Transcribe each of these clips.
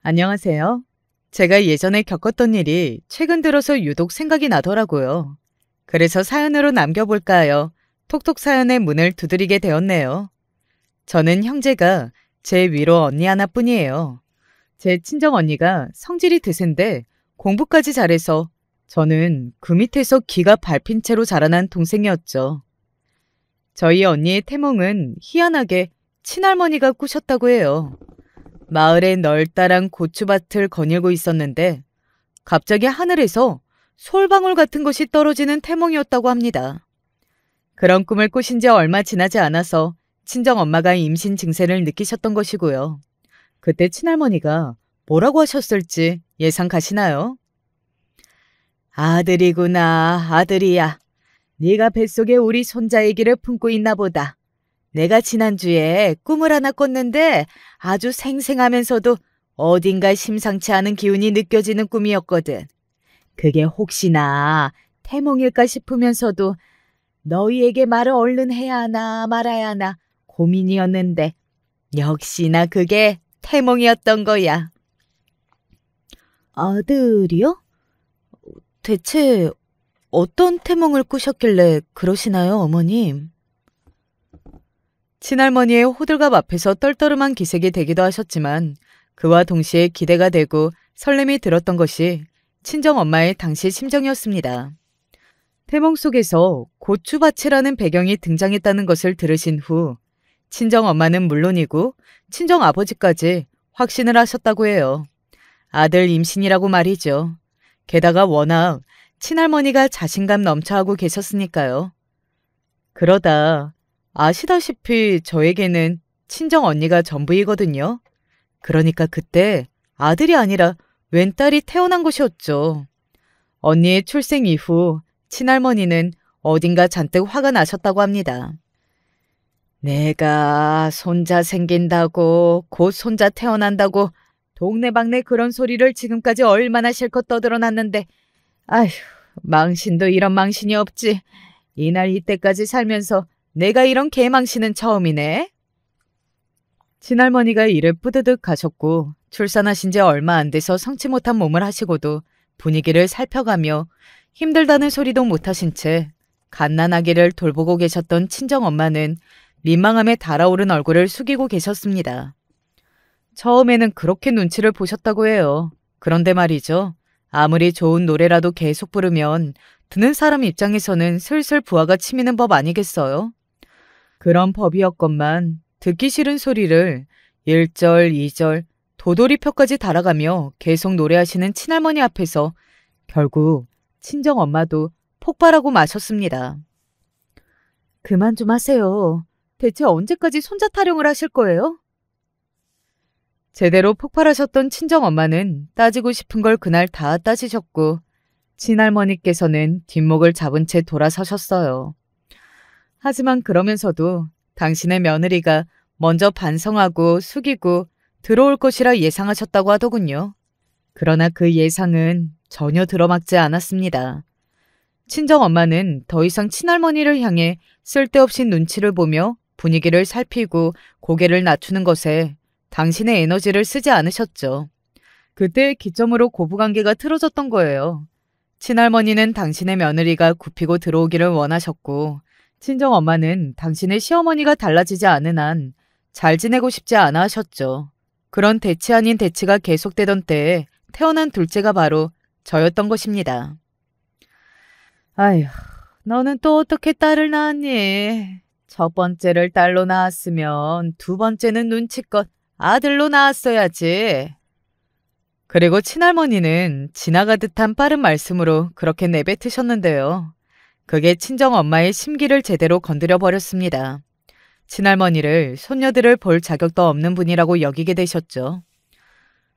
안녕하세요. 제가 예전에 겪었던 일이 최근 들어서 유독 생각이 나더라고요. 그래서 사연으로 남겨볼까 하여 톡톡 사연의 문을 두드리게 되었네요. 저는 형제가 제 위로 언니 하나뿐이에요. 제 친정 언니가 성질이 드센데 공부까지 잘해서 저는 그 밑에서 기가 밟힌 채로 자라난 동생이었죠. 저희 언니의 태몽은 희한하게 친할머니가 꾸셨다고 해요. 마을의 널따란 고추밭을 거닐고 있었는데 갑자기 하늘에서 솔방울 같은 것이 떨어지는 태몽이었다고 합니다. 그런 꿈을 꾸신 지 얼마 지나지 않아서 친정엄마가 임신 증세를 느끼셨던 것이고요. 그때 친할머니가 뭐라고 하셨을지 예상 가시나요? 아들이구나, 아들이야. 네가 뱃속에 우리 손자 아기를 품고 있나 보다. 내가 지난주에 꿈을 하나 꿨는데 아주 생생하면서도 어딘가 심상치 않은 기운이 느껴지는 꿈이었거든. 그게 혹시나 태몽일까 싶으면서도 너희에게 말을 얼른 해야 하나 말아야 하나 고민이었는데 역시나 그게 태몽이었던 거야. 아들이요? 대체 어떤 태몽을 꾸셨길래 그러시나요, 어머님? 친할머니의 호들갑 앞에서 떨떠름한 기색이 되기도 하셨지만 그와 동시에 기대가 되고 설렘이 들었던 것이 친정엄마의 당시 심정이었습니다. 태몽 속에서 고추밭이라는 배경이 등장했다는 것을 들으신 후 친정엄마는 물론이고 친정아버지까지 확신을 하셨다고 해요. 아들 임신이라고 말이죠. 게다가 워낙 친할머니가 자신감 넘쳐하고 계셨으니까요. 그러다 아시다시피 저에게는 친정 언니가 전부이거든요. 그러니까 그때 아들이 아니라 웬딸이 태어난 것이었죠. 언니의 출생 이후 친할머니는 어딘가 잔뜩 화가 나셨다고 합니다. 내가 손자 생긴다고 곧 손자 태어난다고 동네방네 그런 소리를 지금까지 얼마나 실컷 떠들어놨는데 아휴 망신도 이런 망신이 없지. 이날 이때까지 살면서 내가 이런 개망신은 처음이네. 친할머니가 일을 뿌드득 가셨고 출산하신 지 얼마 안 돼서 성치 못한 몸을 하시고도 분위기를 살펴가며 힘들다는 소리도 못하신 채 갓난아기를 돌보고 계셨던 친정엄마는 민망함에 달아오른 얼굴을 숙이고 계셨습니다. 처음에는 그렇게 눈치를 보셨다고 해요. 그런데 말이죠. 아무리 좋은 노래라도 계속 부르면 듣는 사람 입장에서는 슬슬 부하가 치미는 법 아니겠어요? 그런 법이었건만 듣기 싫은 소리를 1절, 2절, 도돌이표까지 달아가며 계속 노래하시는 친할머니 앞에서 결국 친정엄마도 폭발하고 마셨습니다. 그만 좀 하세요. 대체 언제까지 손자 타령을 하실 거예요? 제대로 폭발하셨던 친정엄마는 따지고 싶은 걸 그날 다 따지셨고 친할머니께서는 뒷목을 잡은 채 돌아서셨어요. 하지만 그러면서도 당신의 며느리가 먼저 반성하고 숙이고 들어올 것이라 예상하셨다고 하더군요. 그러나 그 예상은 전혀 들어맞지 않았습니다. 친정엄마는 더 이상 친할머니를 향해 쓸데없이 눈치를 보며 분위기를 살피고 고개를 낮추는 것에 당신의 에너지를 쓰지 않으셨죠. 그때 기점으로 고부관계가 틀어졌던 거예요. 친할머니는 당신의 며느리가 굽히고 들어오기를 원하셨고 친정엄마는 당신의 시어머니가 달라지지 않은 한 잘 지내고 싶지 않아 하셨죠. 그런 대치 아닌 대치가 계속되던 때에 태어난 둘째가 바로 저였던 것입니다. 아휴, 너는 또 어떻게 딸을 낳았니? 첫 번째를 딸로 낳았으면 두 번째는 눈치껏 아들로 낳았어야지. 그리고 친할머니는 지나가듯한 빠른 말씀으로 그렇게 내뱉으셨는데요. 그게 친정엄마의 심기를 제대로 건드려 버렸습니다. 친할머니를 손녀들을 볼 자격도 없는 분이라고 여기게 되셨죠.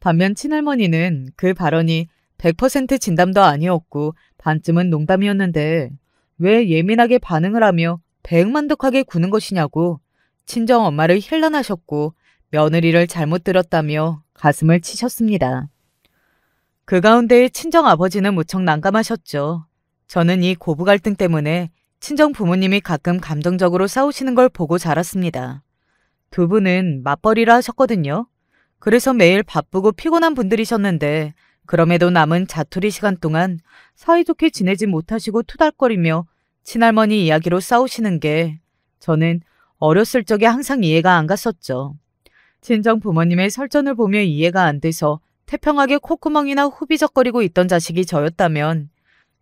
반면 친할머니는 그 발언이 100% 진담도 아니었고 반쯤은 농담이었는데 왜 예민하게 반응을 하며 배응만덕하게 구는 것이냐고 친정엄마를 힐난하셨고 며느리를 잘못 들었다며 가슴을 치셨습니다. 그 가운데 친정아버지는 무척 난감하셨죠. 저는 이 고부 갈등 때문에 친정 부모님이 가끔 감정적으로 싸우시는 걸 보고 자랐습니다. 두 분은 맞벌이라 하셨거든요. 그래서 매일 바쁘고 피곤한 분들이셨는데 그럼에도 남은 자투리 시간 동안 사이좋게 지내지 못하시고 투덜거리며 친할머니 이야기로 싸우시는 게 저는 어렸을 적에 항상 이해가 안 갔었죠. 친정 부모님의 설전을 보며 이해가 안 돼서 태평하게 콧구멍이나 후비적거리고 있던 자식이 저였다면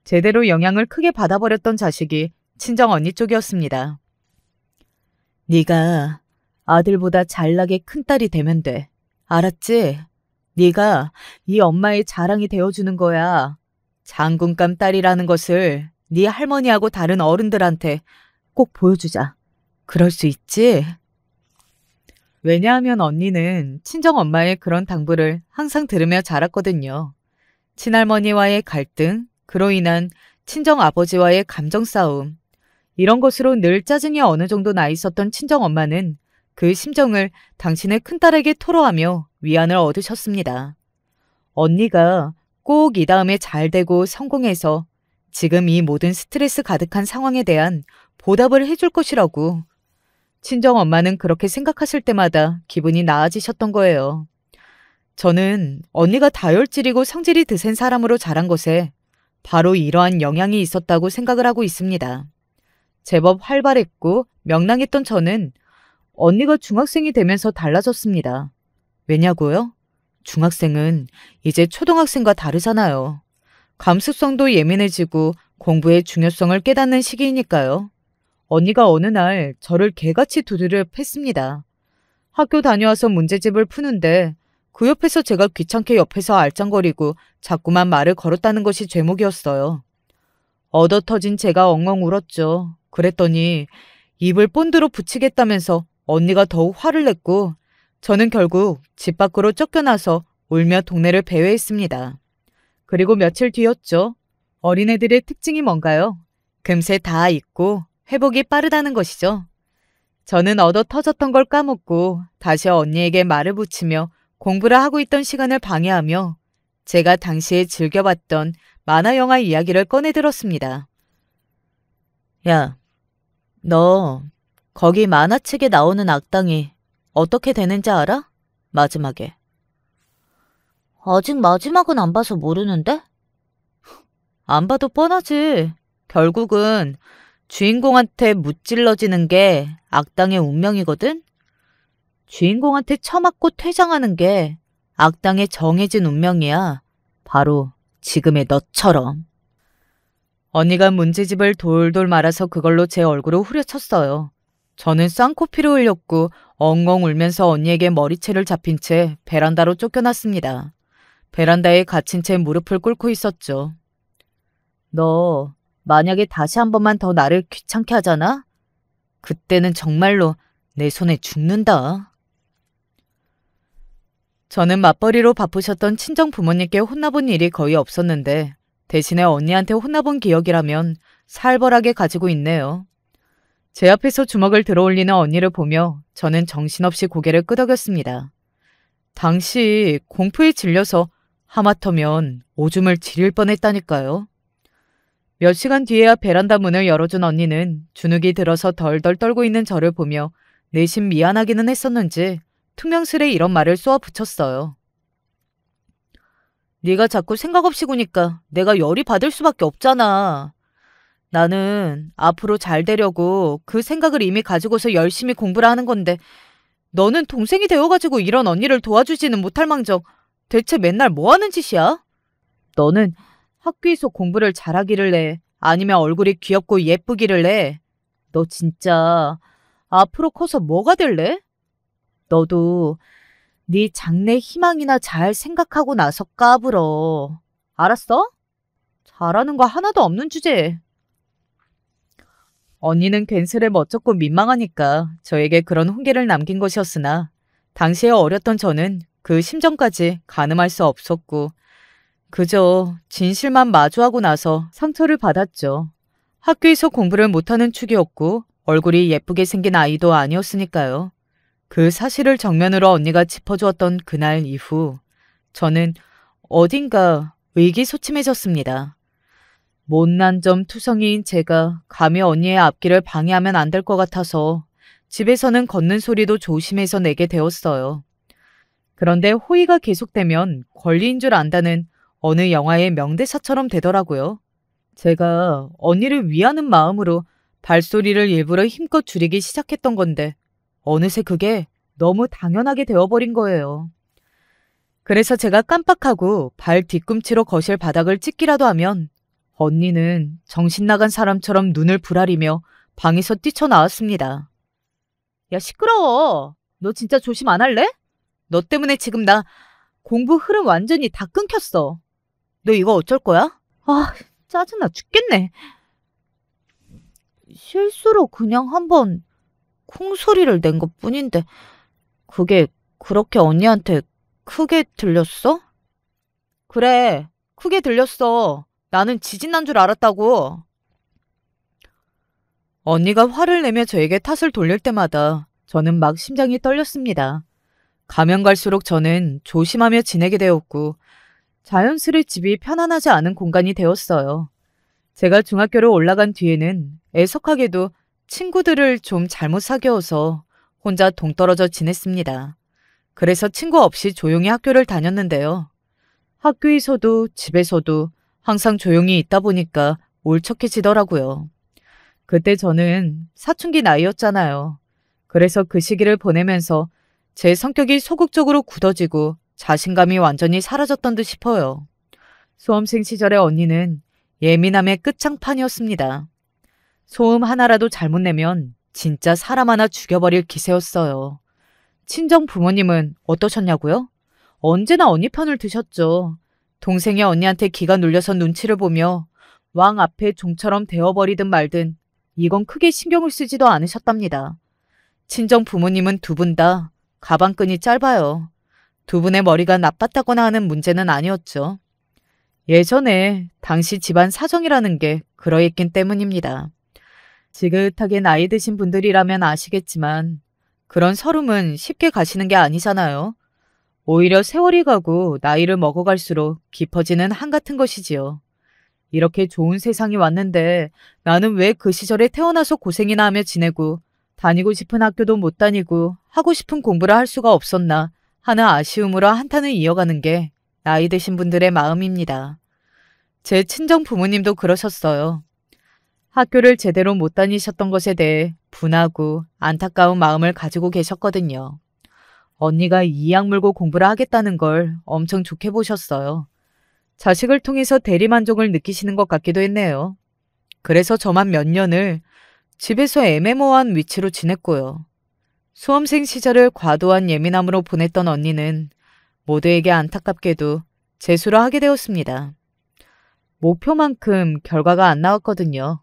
제대로 영향을 크게 받아버렸던 자식이 친정 언니 쪽이었습니다. 네가 아들보다 잘나게 큰딸이 되면 돼. 알았지? 네가 이 엄마의 자랑이 되어주는 거야. 장군감 딸이라는 것을 네 할머니하고 다른 어른들한테 꼭 보여주자. 그럴 수 있지? 왜냐하면 언니는 친정엄마의 그런 당부를 항상 들으며 자랐거든요. 친할머니와의 갈등, 그로 인한 친정아버지와의 감정싸움, 이런 것으로 늘 짜증이 어느 정도 나 있었던 친정엄마는 그 심정을 당신의 큰딸에게 토로하며 위안을 얻으셨습니다. 언니가 꼭 이 다음에 잘 되고 성공해서 지금 이 모든 스트레스 가득한 상황에 대한 보답을 해줄 것이라고. 친정엄마는 그렇게 생각하실 때마다 기분이 나아지셨던 거예요. 저는 언니가 다혈질이고 성질이 드센 사람으로 자란 것에 바로 이러한 영향이 있었다고 생각을 하고 있습니다. 제법 활발했고 명랑했던 저는 언니가 중학생이 되면서 달라졌습니다. 왜냐고요? 중학생은 이제 초등학생과 다르잖아요. 감수성도 예민해지고 공부의 중요성을 깨닫는 시기이니까요. 언니가 어느 날 저를 개같이 두드려 팼습니다. 학교 다녀와서 문제집을 푸는데 그 옆에서 제가 귀찮게 옆에서 알짱거리고 자꾸만 말을 걸었다는 것이 죄목이었어요. 얻어터진 제가 엉엉 울었죠. 그랬더니 입을 본드로 붙이겠다면서 언니가 더욱 화를 냈고 저는 결국 집 밖으로 쫓겨나서 울며 동네를 배회했습니다. 그리고 며칠 뒤였죠. 어린애들의 특징이 뭔가요? 금세 다 잊고 회복이 빠르다는 것이죠. 저는 얻어 터졌던 걸 까먹고 다시 언니에게 말을 붙이며 공부를 하고 있던 시간을 방해하며 제가 당시에 즐겨봤던 만화 영화 이야기를 꺼내들었습니다. 야, 너 거기 만화책에 나오는 악당이 어떻게 되는지 알아? 마지막에. 아직 마지막은 안 봐서 모르는데? 안 봐도 뻔하지. 결국은 주인공한테 무찔러지는 게 악당의 운명이거든? 주인공한테 처맞고 퇴장하는 게 악당의 정해진 운명이야. 바로 지금의 너처럼. 언니가 문제집을 돌돌 말아서 그걸로 제 얼굴을 후려쳤어요. 저는 쌍코피를 흘렸고 엉엉 울면서 언니에게 머리채를 잡힌 채 베란다로 쫓겨났습니다. 베란다에 갇힌 채 무릎을 꿇고 있었죠. 너 만약에 다시 한 번만 더 나를 귀찮게 하잖아? 그때는 정말로 내 손에 죽는다. 저는 맞벌이로 바쁘셨던 친정 부모님께 혼나본 일이 거의 없었는데 대신에 언니한테 혼나본 기억이라면 살벌하게 가지고 있네요. 제 앞에서 주먹을 들어올리는 언니를 보며 저는 정신없이 고개를 끄덕였습니다. 당시 공포에 질려서 하마터면 오줌을 지릴 뻔했다니까요. 몇 시간 뒤에야 베란다 문을 열어준 언니는 주눅이 들어서 덜덜 떨고 있는 저를 보며 내심 미안하기는 했었는지 퉁명스레 이런 말을 쏘아 붙였어요. 네가 자꾸 생각 없이 구니까 내가 열이 받을 수밖에 없잖아. 나는 앞으로 잘 되려고 그 생각을 이미 가지고서 열심히 공부를 하는 건데 너는 동생이 되어가지고 이런 언니를 도와주지는 못할 망정 대체 맨날 뭐 하는 짓이야? 너는 학교에서 공부를 잘하기를 해? 아니면 얼굴이 귀엽고 예쁘기를 해? 너 진짜 앞으로 커서 뭐가 될래? 너도 네 장래 희망이나 잘 생각하고 나서 까불어. 알았어? 잘하는 거 하나도 없는 주제에. 언니는 괜스레 멋졌고 민망하니까 저에게 그런 훈계를 남긴 것이었으나 당시에 어렸던 저는 그 심정까지 가늠할 수 없었고 그저 진실만 마주하고 나서 상처를 받았죠. 학교에서 공부를 못하는 축이었고 얼굴이 예쁘게 생긴 아이도 아니었으니까요. 그 사실을 정면으로 언니가 짚어주었던 그날 이후 저는 어딘가 의기소침해졌습니다. 못난 점 투성이인 제가 감히 언니의 앞길을 방해하면 안 될 것 같아서 집에서는 걷는 소리도 조심해서 내게 되었어요. 그런데 호의가 계속되면 권리인 줄 안다는 어느 영화의 명대사처럼 되더라고요. 제가 언니를 위하는 마음으로 발소리를 일부러 힘껏 줄이기 시작했던 건데 어느새 그게 너무 당연하게 되어버린 거예요. 그래서 제가 깜빡하고 발 뒤꿈치로 거실 바닥을 찍기라도 하면 언니는 정신 나간 사람처럼 눈을 부라리며 방에서 뛰쳐나왔습니다. 야, 시끄러워. 너 진짜 조심 안 할래? 너 때문에 지금 나 공부 흐름 완전히 다 끊겼어. 너 이거 어쩔 거야? 아, 짜증나 죽겠네. 실수로 그냥 한번 쿵소리를 낸 것뿐인데 그게 그렇게 언니한테 크게 들렸어? 그래, 크게 들렸어. 나는 지진 난 줄 알았다고. 언니가 화를 내며 저에게 탓을 돌릴 때마다 저는 막 심장이 떨렸습니다. 가면 갈수록 저는 조심하며 지내게 되었고 자연스레 집이 편안하지 않은 공간이 되었어요. 제가 중학교로 올라간 뒤에는 애석하게도 친구들을 좀 잘못 사귀어서 혼자 동떨어져 지냈습니다. 그래서 친구 없이 조용히 학교를 다녔는데요. 학교에서도 집에서도 항상 조용히 있다 보니까 울적해지더라고요. 그때 저는 사춘기 나이였잖아요. 그래서 그 시기를 보내면서 제 성격이 소극적으로 굳어지고 자신감이 완전히 사라졌던 듯 싶어요. 수험생 시절의 언니는 예민함의 끝장판이었습니다. 소음 하나라도 잘못 내면 진짜 사람 하나 죽여버릴 기세였어요. 친정 부모님은 어떠셨냐고요? 언제나 언니 편을 드셨죠. 동생이 언니한테 기가 눌려서 눈치를 보며 왕 앞에 종처럼 되어버리든 말든 이건 크게 신경을 쓰지도 않으셨답니다. 친정 부모님은 두 분 다 가방끈이 짧아요. 두 분의 머리가 나빴다거나 하는 문제는 아니었죠. 예전에 당시 집안 사정이라는 게 그러했기 때문입니다. 지긋하게 나이 드신 분들이라면 아시겠지만 그런 서름은 쉽게 가시는 게 아니잖아요. 오히려 세월이 가고 나이를 먹어갈수록 깊어지는 한같은 것이지요. 이렇게 좋은 세상이 왔는데 나는 왜 그 시절에 태어나서 고생이나 하며 지내고 다니고 싶은 학교도 못 다니고 하고 싶은 공부를 할 수가 없었나 하는 아쉬움으로 한탄을 이어가는 게 나이 드신 분들의 마음입니다. 제 친정 부모님도 그러셨어요. 학교를 제대로 못 다니셨던 것에 대해 분하고 안타까운 마음을 가지고 계셨거든요. 언니가 이악 물고 공부를 하겠다는 걸 엄청 좋게 보셨어요. 자식을 통해서 대리만족을 느끼시는 것 같기도 했네요. 그래서 저만 몇 년을 집에서 애매모호한 위치로 지냈고요. 수험생 시절을 과도한 예민함으로 보냈던 언니는 모두에게 안타깝게도 재수를 하게 되었습니다. 목표만큼 결과가 안 나왔거든요.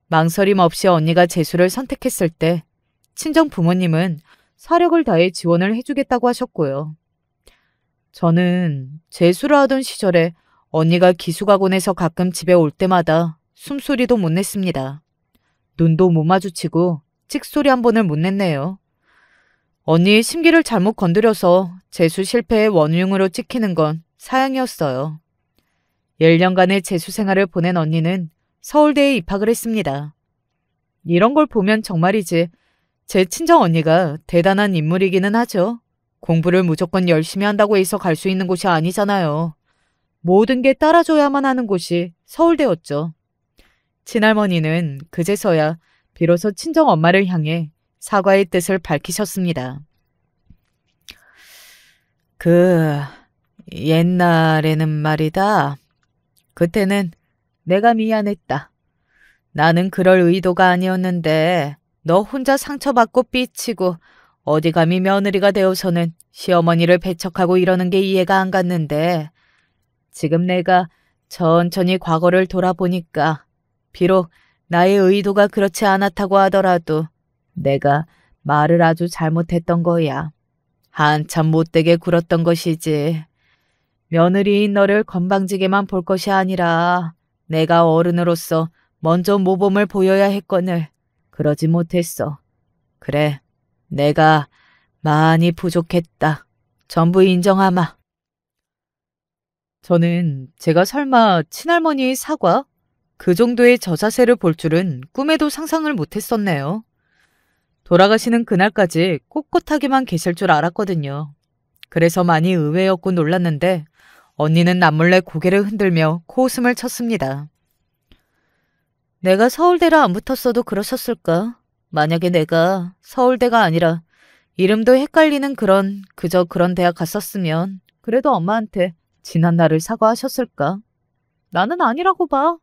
망설임 없이 언니가 재수를 선택했을 때 친정 부모님은 사력을 다해 지원을 해주겠다고 하셨고요. 저는 재수를 하던 시절에 언니가 기숙학원에서 가끔 집에 올 때마다 숨소리도 못 냈습니다. 눈도 못 마주치고 찍소리 한 번을 못 냈네요. 언니의 심기를 잘못 건드려서 재수 실패의 원흉으로 찍히는 건 사양이었어요. 1년간의 재수 생활을 보낸 언니는 서울대에 입학을 했습니다. 이런 걸 보면 정말이지 제 친정 언니가 대단한 인물이기는 하죠. 공부를 무조건 열심히 한다고 해서 갈 수 있는 곳이 아니잖아요. 모든 게 따라줘야만 하는 곳이 서울대였죠. 친할머니는 그제서야 비로소 친정 엄마를 향해 사과의 뜻을 밝히셨습니다. 옛날에는 말이다. 그때는 내가 미안했다. 나는 그럴 의도가 아니었는데 너 혼자 상처받고 삐치고 어디 감히 며느리가 되어서는 시어머니를 배척하고 이러는 게 이해가 안 갔는데 지금 내가 천천히 과거를 돌아보니까 비록 나의 의도가 그렇지 않았다고 하더라도 내가 말을 아주 잘못했던 거야. 한참 못되게 굴었던 것이지. 며느리인 너를 건방지게만 볼 것이 아니라 내가 어른으로서 먼저 모범을 보여야 했거늘 그러지 못했어. 그래, 내가 많이 부족했다. 전부 인정하마. 저는 제가 설마 친할머니의 사과? 그 정도의 저자세를 볼 줄은 꿈에도 상상을 못했었네요. 돌아가시는 그날까지 꼿꼿하게만 계실 줄 알았거든요. 그래서 많이 의외였고 놀랐는데 언니는 남몰래 고개를 흔들며 코웃음을 쳤습니다. 내가 서울대라 안 붙었어도 그러셨을까? 만약에 내가 서울대가 아니라 이름도 헷갈리는 그저 그런 대학 갔었으면 그래도 엄마한테 지난 날을 사과하셨을까? 나는 아니라고 봐.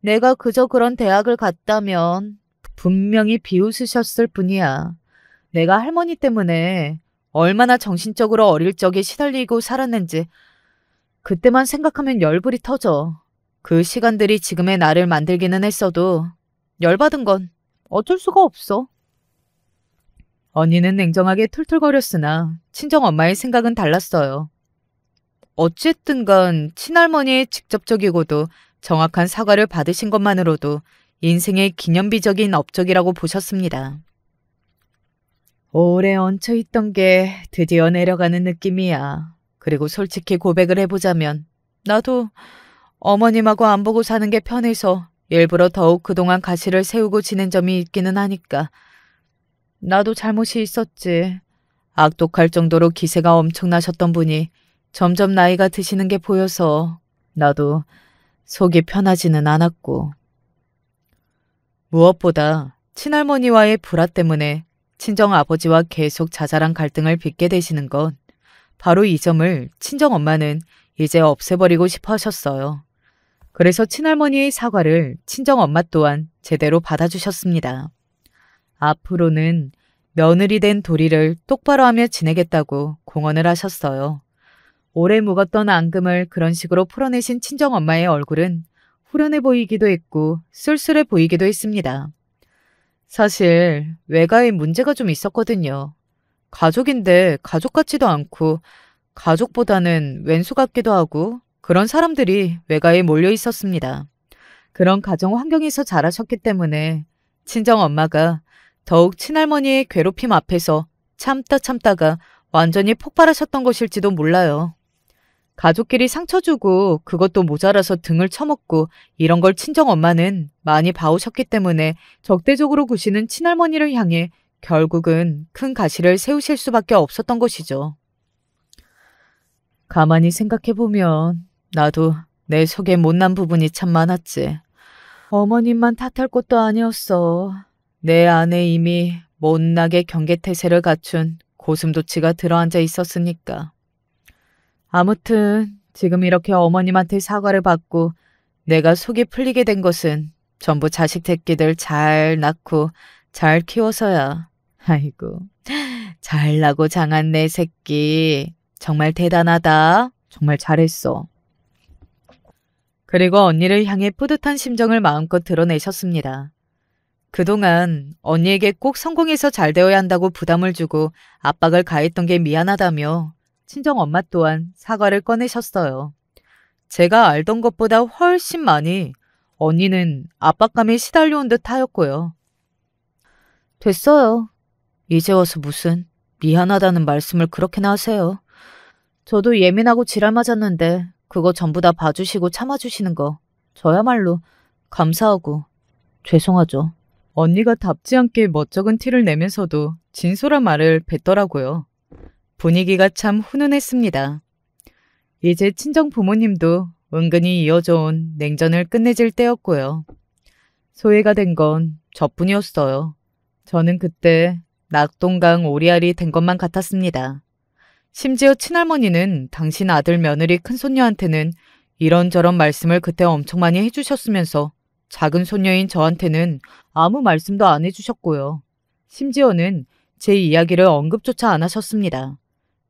내가 그저 그런 대학을 갔다면 분명히 비웃으셨을 뿐이야. 내가 할머니 때문에 얼마나 정신적으로 어릴 적에 시달리고 살았는지 그때만 생각하면 열불이 터져. 그 시간들이 지금의 나를 만들기는 했어도 열받은 건 어쩔 수가 없어. 언니는 냉정하게 툴툴거렸으나 친정엄마의 생각은 달랐어요. 어쨌든 간 친할머니의 직접적이고도 정확한 사과를 받으신 것만으로도 인생의 기념비적인 업적이라고 보셨습니다. 오래 얹혀있던 게 드디어 내려가는 느낌이야. 그리고 솔직히 고백을 해보자면 나도 어머님하고 안 보고 사는 게 편해서 일부러 더욱 그동안 가시를 세우고 지낸 점이 있기는 하니까 나도 잘못이 있었지. 악독할 정도로 기세가 엄청나셨던 분이 점점 나이가 드시는 게 보여서 나도 속이 편하지는 않았고. 무엇보다 친할머니와의 불화 때문에 친정아버지와 계속 자잘한 갈등을 빚게 되시는 건 바로 이 점을 친정엄마는 이제 없애버리고 싶어 하셨어요. 그래서 친할머니의 사과를 친정엄마 또한 제대로 받아주셨습니다. 앞으로는 며느리 된 도리를 똑바로 하며 지내겠다고 공언을 하셨어요. 오래 묵었던 앙금을 그런 식으로 풀어내신 친정엄마의 얼굴은 후련해 보이기도 했고 쓸쓸해 보이기도 했습니다. 사실 외가에 문제가 좀 있었거든요. 가족인데 가족 같지도 않고 가족보다는 왼수 같기도 하고 그런 사람들이 외가에 몰려 있었습니다. 그런 가정 환경에서 자라셨기 때문에 친정엄마가 더욱 친할머니의 괴롭힘 앞에서 참다가 완전히 폭발하셨던 것일지도 몰라요. 가족끼리 상처 주고 그것도 모자라서 등을 쳐먹고 이런 걸 친정엄마는 많이 봐오셨기 때문에 적대적으로 구시는 친할머니를 향해 결국은 큰 가시를 세우실 수밖에 없었던 것이죠. 가만히 생각해보면 나도 내 속에 못난 부분이 참 많았지. 어머님만 탓할 것도 아니었어. 내 안에 이미 못나게 경계태세를 갖춘 고슴도치가 들어앉아 있었으니까. 아무튼 지금 이렇게 어머님한테 사과를 받고 내가 속이 풀리게 된 것은 전부 자식 새끼들 잘 낳고 잘 키워서야. 아이고, 잘나고 장한 내 새끼 정말 대단하다. 정말 잘했어. 그리고 언니를 향해 뿌듯한 심정을 마음껏 드러내셨습니다. 그동안 언니에게 꼭 성공해서 잘 되어야 한다고 부담을 주고 압박을 가했던 게 미안하다며 친정엄마 또한 사과를 꺼내셨어요. 제가 알던 것보다 훨씬 많이 언니는 압박감에 시달려온 듯 하였고요. 됐어요. 이제 와서 무슨 미안하다는 말씀을 그렇게나 하세요. 저도 예민하고 지랄 맞았는데 그거 전부 다 봐주시고 참아주시는 거 저야말로 감사하고 죄송하죠. 언니가 답지 않게 멋쩍은 티를 내면서도 진솔한 말을 뱉더라고요. 분위기가 참 훈훈했습니다. 이제 친정 부모님도 은근히 이어져 온 냉전을 끝내질 때였고요. 소외가 된 건 저뿐이었어요. 저는 그때 낙동강 오리알이 된 것만 같았습니다. 심지어 친할머니는 당신 아들 며느리 큰손녀한테는 이런저런 말씀을 그때 엄청 많이 해주셨으면서 작은 손녀인 저한테는 아무 말씀도 안 해주셨고요. 심지어는 제 이야기를 언급조차 안 하셨습니다.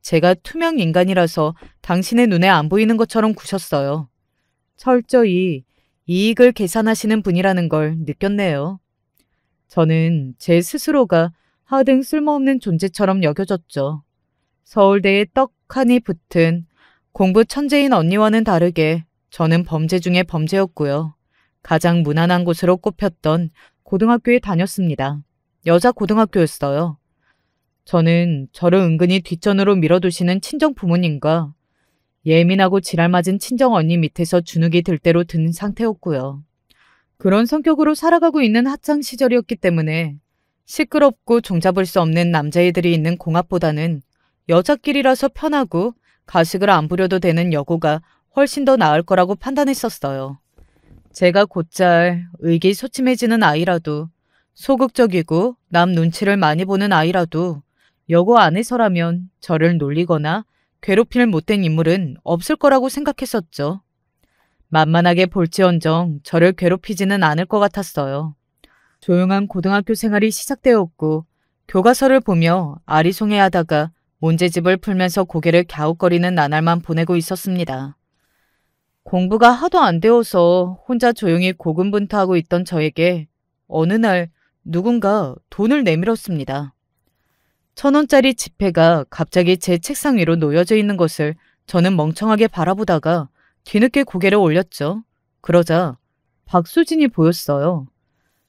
제가 투명 인간이라서 당신의 눈에 안 보이는 것처럼 구셨어요. 철저히 이익을 계산하시는 분이라는 걸 느꼈네요. 저는 제 스스로가 하등 쓸모없는 존재처럼 여겨졌죠. 서울대에 떡하니 붙은 공부 천재인 언니와는 다르게 저는 범죄 중에 범죄였고요. 가장 무난한 곳으로 꼽혔던 고등학교에 다녔습니다. 여자 고등학교였어요. 저는 저를 은근히 뒷전으로 밀어두시는 친정 부모님과 예민하고 지랄맞은 친정 언니 밑에서 주눅이 들 대로 든 상태였고요. 그런 성격으로 살아가고 있는 학창 시절이었기 때문에 시끄럽고 종잡을 수 없는 남자애들이 있는 공합보다는 여자끼리라서 편하고 가식을 안 부려도 되는 여고가 훨씬 더 나을 거라고 판단했었어요. 제가 곧잘 의기소침해지는 아이라도, 소극적이고 남 눈치를 많이 보는 아이라도 여고 안에서라면 저를 놀리거나 괴롭힐 못된 인물은 없을 거라고 생각했었죠. 만만하게 볼지언정 저를 괴롭히지는 않을 것 같았어요. 조용한 고등학교 생활이 시작되었고 교과서를 보며 아리송해하다가 문제집을 풀면서 고개를 갸웃거리는 나날만 보내고 있었습니다. 공부가 하도 안 되어서 혼자 조용히 고군분투하고 있던 저에게 어느 날 누군가 돈을 내밀었습니다. 1,000원짜리 지폐가 갑자기 제 책상 위로 놓여져 있는 것을 저는 멍청하게 바라보다가 뒤늦게 고개를 올렸죠. 그러자 박수진이 보였어요.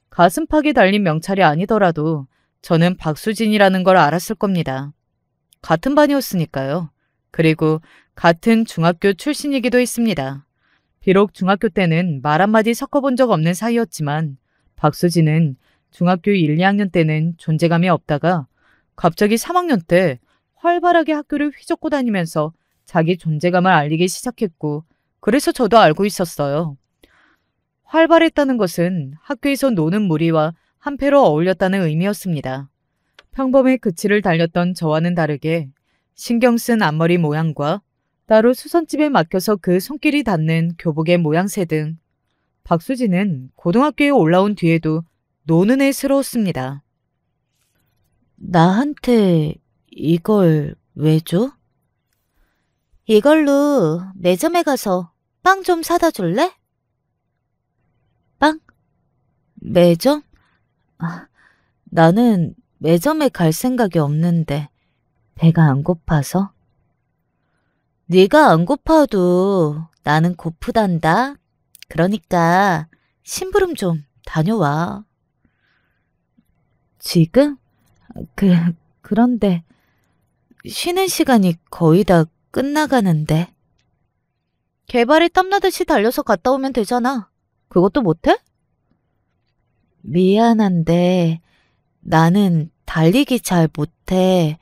가슴팍에 달린 명찰이 아니더라도 저는 박수진이라는 걸 알았을 겁니다. 같은 반이었으니까요. 그리고 같은 중학교 출신이기도 했습니다. 비록 중학교 때는 말 한마디 섞어본 적 없는 사이였지만 박수진은 중학교 1, 2학년 때는 존재감이 없다가 갑자기 3학년 때 활발하게 학교를 휘젓고 다니면서 자기 존재감을 알리기 시작했고 그래서 저도 알고 있었어요. 활발했다는 것은 학교에서 노는 무리와 한패로 어울렸다는 의미였습니다. 평범의 그치를 달렸던 저와는 다르게 신경 쓴 앞머리 모양과 따로 수선집에 맡겨서 그 손길이 닿는 교복의 모양새 등 박수진은 고등학교에 올라온 뒤에도 노는 애스러웠습니다. 나한테 이걸 왜 줘? 이걸로 매점에 가서 빵 좀 사다 줄래? 빵? 매점? 나는 매점에 갈 생각이 없는데 배가 안 고파서? 네가 안 고파도 나는 고프단다. 그러니까 심부름 좀 다녀와. 지금? 그런데 쉬는 시간이 거의 다 끝나가는데. 개발에 땀나듯이 달려서 갔다 오면 되잖아. 그것도 못해? 미안한데 나는 달리기 잘 못해.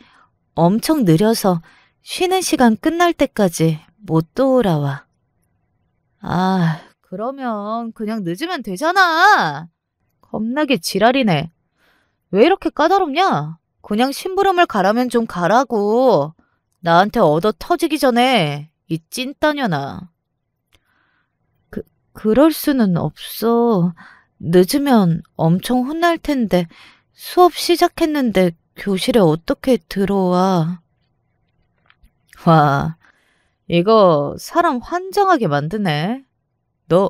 엄청 느려서 쉬는 시간 끝날 때까지 못 돌아와. 그러면 그냥 늦으면 되잖아. 겁나게 지랄이네. 왜 이렇게 까다롭냐? 그냥 심부름을 가라면 좀 가라고. 나한테 얻어 터지기 전에 이 찐따녀나. 그럴 수는 없어. 늦으면 엄청 혼날 텐데 수업 시작했는데 교실에 어떻게 들어와. 와, 이거 사람 환장하게 만드네. 너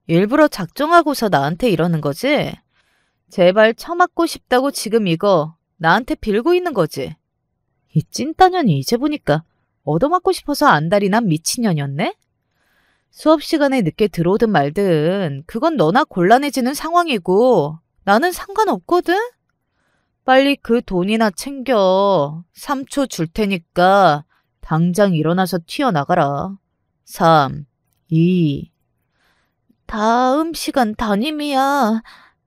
일부러 작정하고서 나한테 이러는 거지? 제발 처맞고 싶다고 지금 이거 나한테 빌고 있는 거지? 이 찐따년이 이제 보니까 얻어맞고 싶어서 안달이 난 미친년이었네? 수업 시간에 늦게 들어오든 말든 그건 너나 곤란해지는 상황이고 나는 상관없거든? 빨리 그 돈이나 챙겨. 3초 줄 테니까 당장 일어나서 튀어나가라. 3, 2. 다음 시간 담임이야.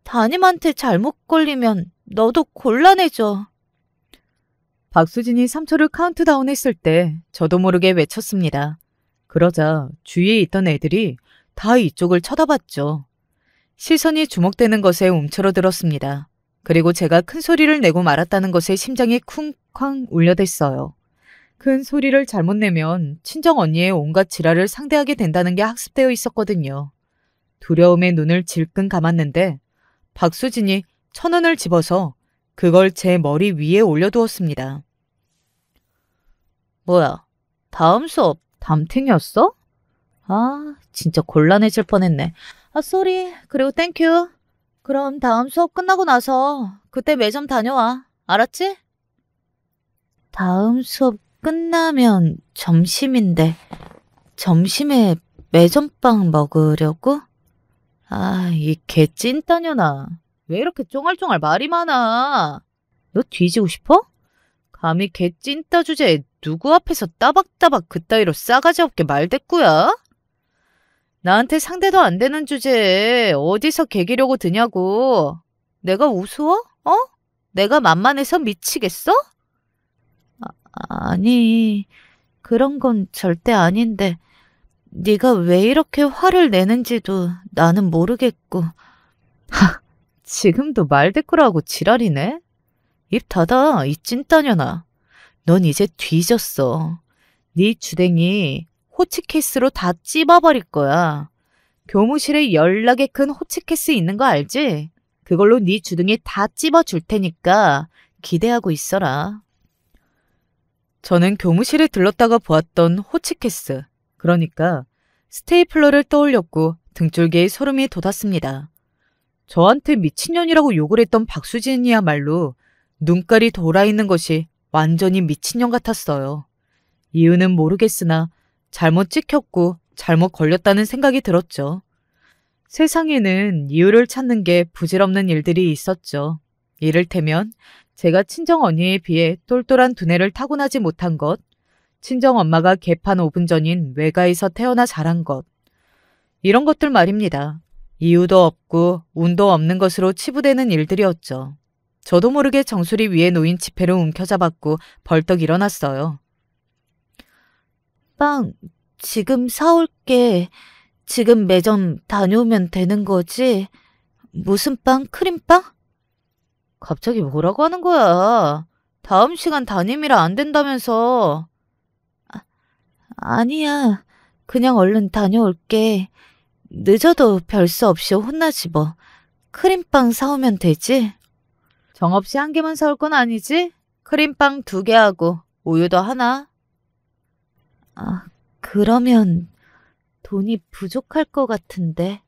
담임한테 잘못 걸리면 너도 곤란해져. 박수진이 3초를 카운트다운했을 때 저도 모르게 외쳤습니다. 그러자 주위에 있던 애들이 다 이쪽을 쳐다봤죠. 시선이 주목되는 것에 움츠러들었습니다. 그리고 제가 큰 소리를 내고 말았다는 것에 심장이 쿵쾅 울려댔어요. 큰 소리를 잘못 내면 친정 언니의 온갖 지랄을 상대하게 된다는 게 학습되어 있었거든요. 두려움에 눈을 질끈 감았는데 박수진이 1,000원을 집어서 그걸 제 머리 위에 올려두었습니다. 뭐야, 다음 수업 담탱이었어? 진짜 곤란해질 뻔했네. 쏘리. 그리고 땡큐. 그럼 다음 수업 끝나고 나서 그때 매점 다녀와. 알았지? 다음 수업 끝나면 점심인데 점심에 매점빵 먹으려고? 이 개찐따녀나. 왜 이렇게 쫑알쫑알 말이 많아? 너 뒤지고 싶어? 감히 개찐따 주제에 누구 앞에서 따박따박 그따위로 싸가지 없게 말대꾸야? 나한테 상대도 안 되는 주제에 어디서 개기려고 드냐고. 내가 우스워? 내가 만만해서 미치겠어? 아니, 그런 건 절대 아닌데 네가 왜 이렇게 화를 내는지도 나는 모르겠고. 지금도 말대꾸라고 지랄이네? 입 닫아, 이 찐따년아. 넌 이제 뒤졌어. 네 주댕이 호치키스로 다 찝어버릴 거야. 교무실에 연락에 큰 호치키스 있는 거 알지? 그걸로 네 주둥이 다 찝어줄 테니까 기대하고 있어라. 저는 교무실에 들렀다가 보았던 호치키스, 그러니까 스테이플러를 떠올렸고 등줄기에 소름이 돋았습니다. 저한테 미친년이라고 욕을 했던 박수진이야말로 눈깔이 돌아있는 것이 완전히 미친년 같았어요. 이유는 모르겠으나 잘못 찍혔고 잘못 걸렸다는 생각이 들었죠. 세상에는 이유를 찾는 게 부질없는 일들이 있었죠. 이를테면 제가 친정언니에 비해 똘똘한 두뇌를 타고나지 못한 것, 친정엄마가 개판 5분 전인 외가에서 태어나 자란 것, 이런 것들 말입니다. 이유도 없고 운도 없는 것으로 치부되는 일들이었죠. 저도 모르게 정수리 위에 놓인 지폐를 움켜잡았고 벌떡 일어났어요. 빵, 지금 사올게. 지금 매점 다녀오면 되는 거지? 무슨 빵? 크림빵? 갑자기 뭐라고 하는 거야? 다음 시간 담임이라 안 된다면서. 아니야. 그냥 얼른 다녀올게. 늦어도 별 수 없이 혼나지 뭐. 크림빵 사오면 되지? 정없이 한 개만 사올 건 아니지? 크림빵 2개 하고 우유도 하나. 아, 그러면 돈이 부족할 것 같은데.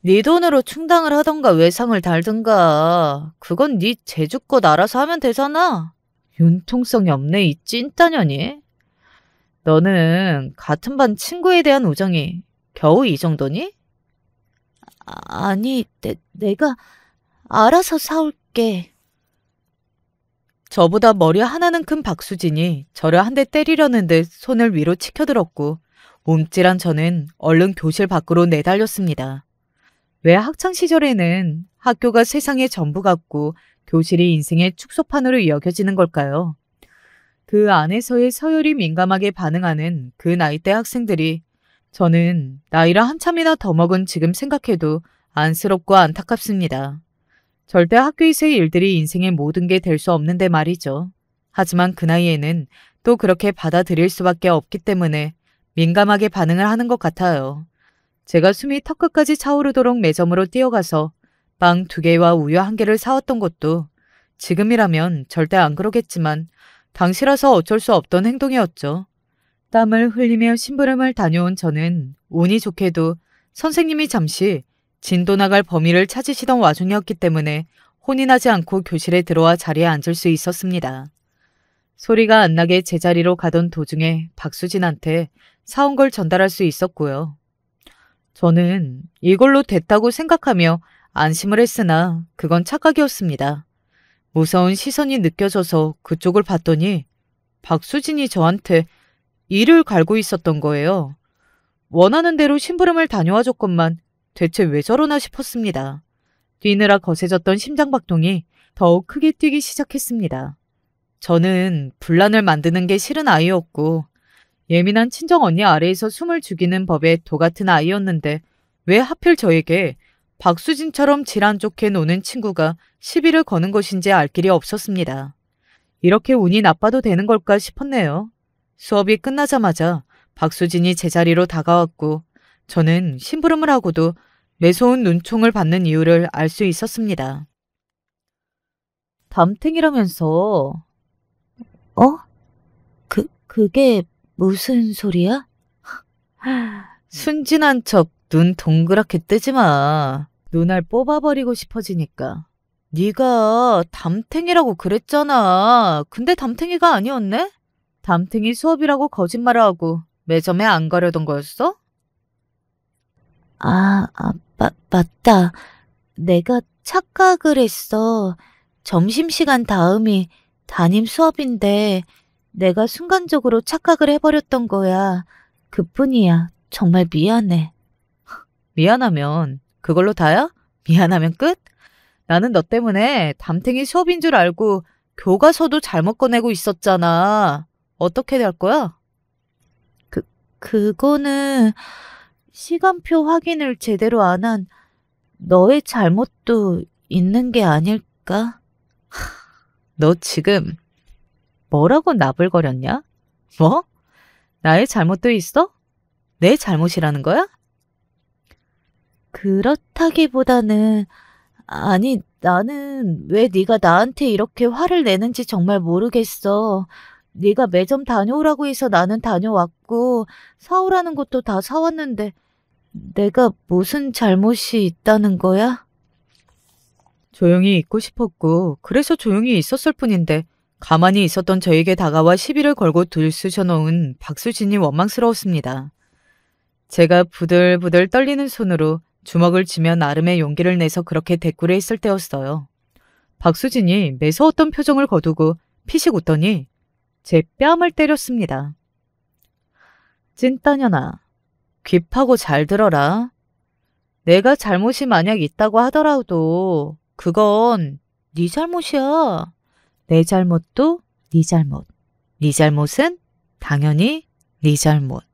네 돈으로 충당을 하던가 외상을 달든가. 그건 네 제주껏 알아서 하면 되잖아. 융통성이 없네, 이 찐따년이. 너는 같은 반 친구에 대한 우정이 겨우 이 정도니? 아니, 내가 알아서 사올게. 저보다 머리 하나는 큰 박수진이 저를 한 대 때리려는 듯 손을 위로 치켜들었고 움찔한 저는 얼른 교실 밖으로 내달렸습니다. 왜 학창시절에는 학교가 세상의 전부 같고 교실이 인생의 축소판으로 여겨지는 걸까요? 그 안에서의 서열이 민감하게 반응하는 그 나이대 학생들이 저는 나이를 한참이나 더 먹은 지금 생각해도 안쓰럽고 안타깝습니다. 절대 학교에서의 일들이 인생의 모든 게 될 수 없는데 말이죠. 하지만 그 나이에는 또 그렇게 받아들일 수밖에 없기 때문에 민감하게 반응을 하는 것 같아요. 제가 숨이 턱끝까지 차오르도록 매점으로 뛰어가서 빵 2개와 우유 1개를 사왔던 것도 지금이라면 절대 안 그러겠지만 당시라서 어쩔 수 없던 행동이었죠. 땀을 흘리며 심부름을 다녀온 저는 운이 좋게도 선생님이 잠시 진도 나갈 범위를 찾으시던 와중이었기 때문에 혼이 나지 않고 교실에 들어와 자리에 앉을 수 있었습니다. 소리가 안 나게 제자리로 가던 도중에 박수진한테 사온 걸 전달할 수 있었고요. 저는 이걸로 됐다고 생각하며 안심을 했으나 그건 착각이었습니다. 무서운 시선이 느껴져서 그쪽을 봤더니 박수진이 저한테 이를 갈고 있었던 거예요. 원하는 대로 심부름을 다녀와 줬건만 대체 왜 저러나 싶었습니다. 뛰느라 거세졌던 심장박동이 더욱 크게 뛰기 시작했습니다. 저는 분란을 만드는 게 싫은 아이였고 예민한 친정언니 아래에서 숨을 죽이는 법에 도같은 아이였는데 왜 하필 저에게 박수진처럼 질 안 좋게 노는 친구가 시비를 거는 것인지 알 길이 없었습니다. 이렇게 운이 나빠도 되는 걸까 싶었네요. 수업이 끝나자마자 박수진이 제자리로 다가왔고 저는 심부름을 하고도 매서운 눈총을 받는 이유를 알 수 있었습니다. 담탱이라면서. 그게 무슨 소리야? 순진한 척 눈 동그랗게 뜨지 마. 눈알 뽑아버리고 싶어지니까. 네가 담탱이라고 그랬잖아. 근데 담탱이가 아니었네? 담탱이 수업이라고 거짓말을 하고 매점에 안 가려던 거였어? 맞다. 내가 착각을 했어. 점심시간 다음이 담임 수업인데 내가 순간적으로 착각을 해버렸던 거야. 그뿐이야. 정말 미안해. 미안하면 그걸로 다야? 미안하면 끝? 나는 너 때문에 담탱이 수업인 줄 알고 교과서도 잘못 꺼내고 있었잖아. 어떻게 될 거야? 그거는 시간표 확인을 제대로 안 한 너의 잘못도 있는 게 아닐까? 너 지금 뭐라고 나불거렸냐? 뭐? 나의 잘못도 있어? 내 잘못이라는 거야? 그렇다기보다는 아니 나는 왜 네가 나한테 이렇게 화를 내는지 정말 모르겠어. 네가 매점 다녀오라고 해서 나는 다녀왔고 사오라는 것도 다 사왔는데 내가 무슨 잘못이 있다는 거야? 조용히 있고 싶었고 그래서 조용히 있었을 뿐인데 가만히 있었던 저에게 다가와 시비를 걸고 들쑤셔놓은 박수진이 원망스러웠습니다. 제가 부들부들 떨리는 손으로 주먹을 쥐며 나름의 용기를 내서 그렇게 대꾸를 했을 때였어요. 박수진이 매서웠던 표정을 거두고 피식 웃더니 제 뺨을 때렸습니다. 찐따년아, 귀파고 잘 들어라. 내가 잘못이 만약 있다고 하더라도 그건 네 잘못이야. 내 잘못도 네 잘못. 네 잘못은 당연히 네 잘못.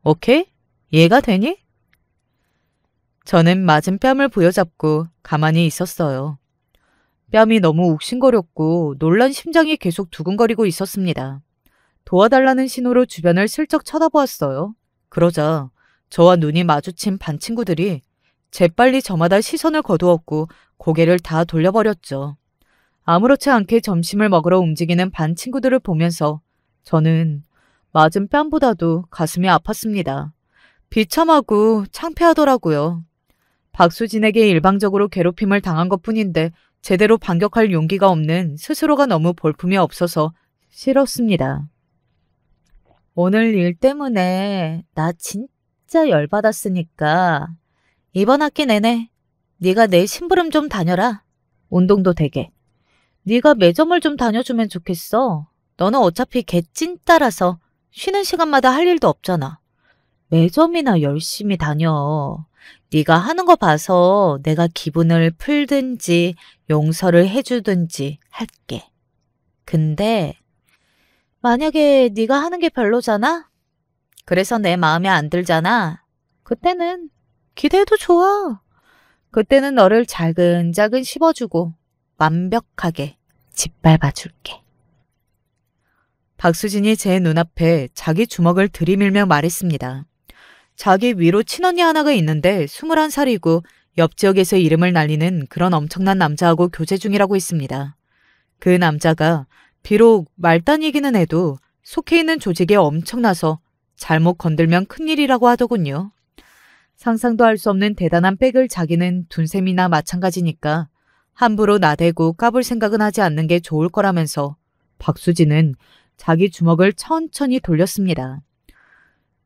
오케이? 이해가 되니? 저는 맞은 뺨을 부여잡고 가만히 있었어요. 뺨이 너무 욱신거렸고 놀란 심장이 계속 두근거리고 있었습니다. 도와달라는 신호로 주변을 슬쩍 쳐다보았어요. 그러자 저와 눈이 마주친 반 친구들이 재빨리 저마다 시선을 거두었고 고개를 다 돌려버렸죠. 아무렇지 않게 점심을 먹으러 움직이는 반 친구들을 보면서 저는 맞은 뺨보다도 가슴이 아팠습니다. 비참하고 창피하더라고요. 박수진에게 일방적으로 괴롭힘을 당한 것뿐인데 제대로 반격할 용기가 없는 스스로가 너무 볼품이 없어서 싫었습니다. 오늘 일 때문에 나 진짜 열받았으니까 이번 학기 내내 네가 내 심부름 좀 다녀라. 운동도 되게. 네가 매점을 좀 다녀주면 좋겠어. 너는 어차피 개찐따라서 쉬는 시간마다 할 일도 없잖아. 매점이나 열심히 다녀. 네가 하는 거 봐서 내가 기분을 풀든지 용서를 해주든지 할게. 근데 만약에 네가 하는 게 별로잖아? 그래서 내 마음에 안 들잖아? 그때는 기대해도 좋아. 그때는 너를 자근자근 씹어주고 완벽하게 짓밟아줄게. 박수진이 제 눈앞에 자기 주먹을 들이밀며 말했습니다. 자기 위로 친언니 하나가 있는데 21살이고 옆 지역에서 이름을 날리는 그런 엄청난 남자하고 교제 중이라고 했습니다. 그 남자가 비록 말단이기는 해도 속해 있는 조직에 엄청나서 잘못 건들면 큰일이라고 하더군요. 상상도 할 수 없는 대단한 백을 자기는 둔 셈이나 마찬가지니까 함부로 나대고 까불 생각은 하지 않는 게 좋을 거라면서 박수진은 자기 주먹을 천천히 돌렸습니다.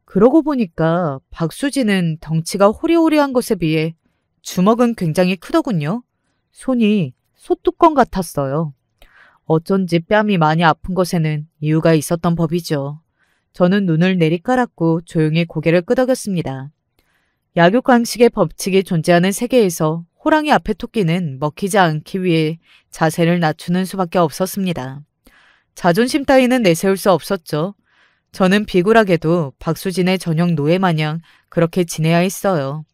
그러고 보니까 박수진은 덩치가 호리호리한 것에 비해 주먹은 굉장히 크더군요. 손이 소뚜껑 같았어요. 어쩐지 뺨이 많이 아픈 것에는 이유가 있었던 법이죠. 저는 눈을 내리깔았고 조용히 고개를 끄덕였습니다. 약육강식의 법칙이 존재하는 세계에서 호랑이 앞에 토끼는 먹히지 않기 위해 자세를 낮추는 수밖에 없었습니다. 자존심 따위는 내세울 수 없었죠. 저는 비굴하게도 박수진의 전형 노예 마냥 그렇게 지내야 했어요.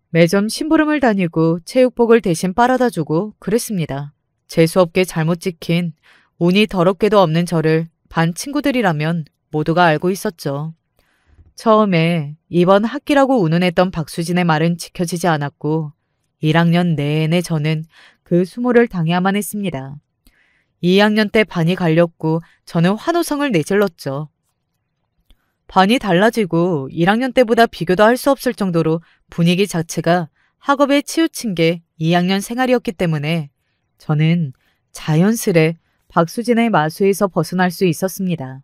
매점 심부름을 다니고 체육복을 대신 빨아다 주고 그랬습니다. 재수없게 잘못 찍힌 운이 더럽게도 없는 저를 반 친구들이라면 모두가 알고 있었죠. 처음에 이번 학기라고 운운했던 박수진의 말은 지켜지지 않았고 1학년 내내 저는 그 수모를 당해야만 했습니다. 2학년 때 반이 갈렸고 저는 환호성을 내질렀죠. 반이 달라지고 1학년 때보다 비교도 할 수 없을 정도로 분위기 자체가 학업에 치우친 게 2학년 생활이었기 때문에 저는 자연스레 박수진의 마수에서 벗어날 수 있었습니다.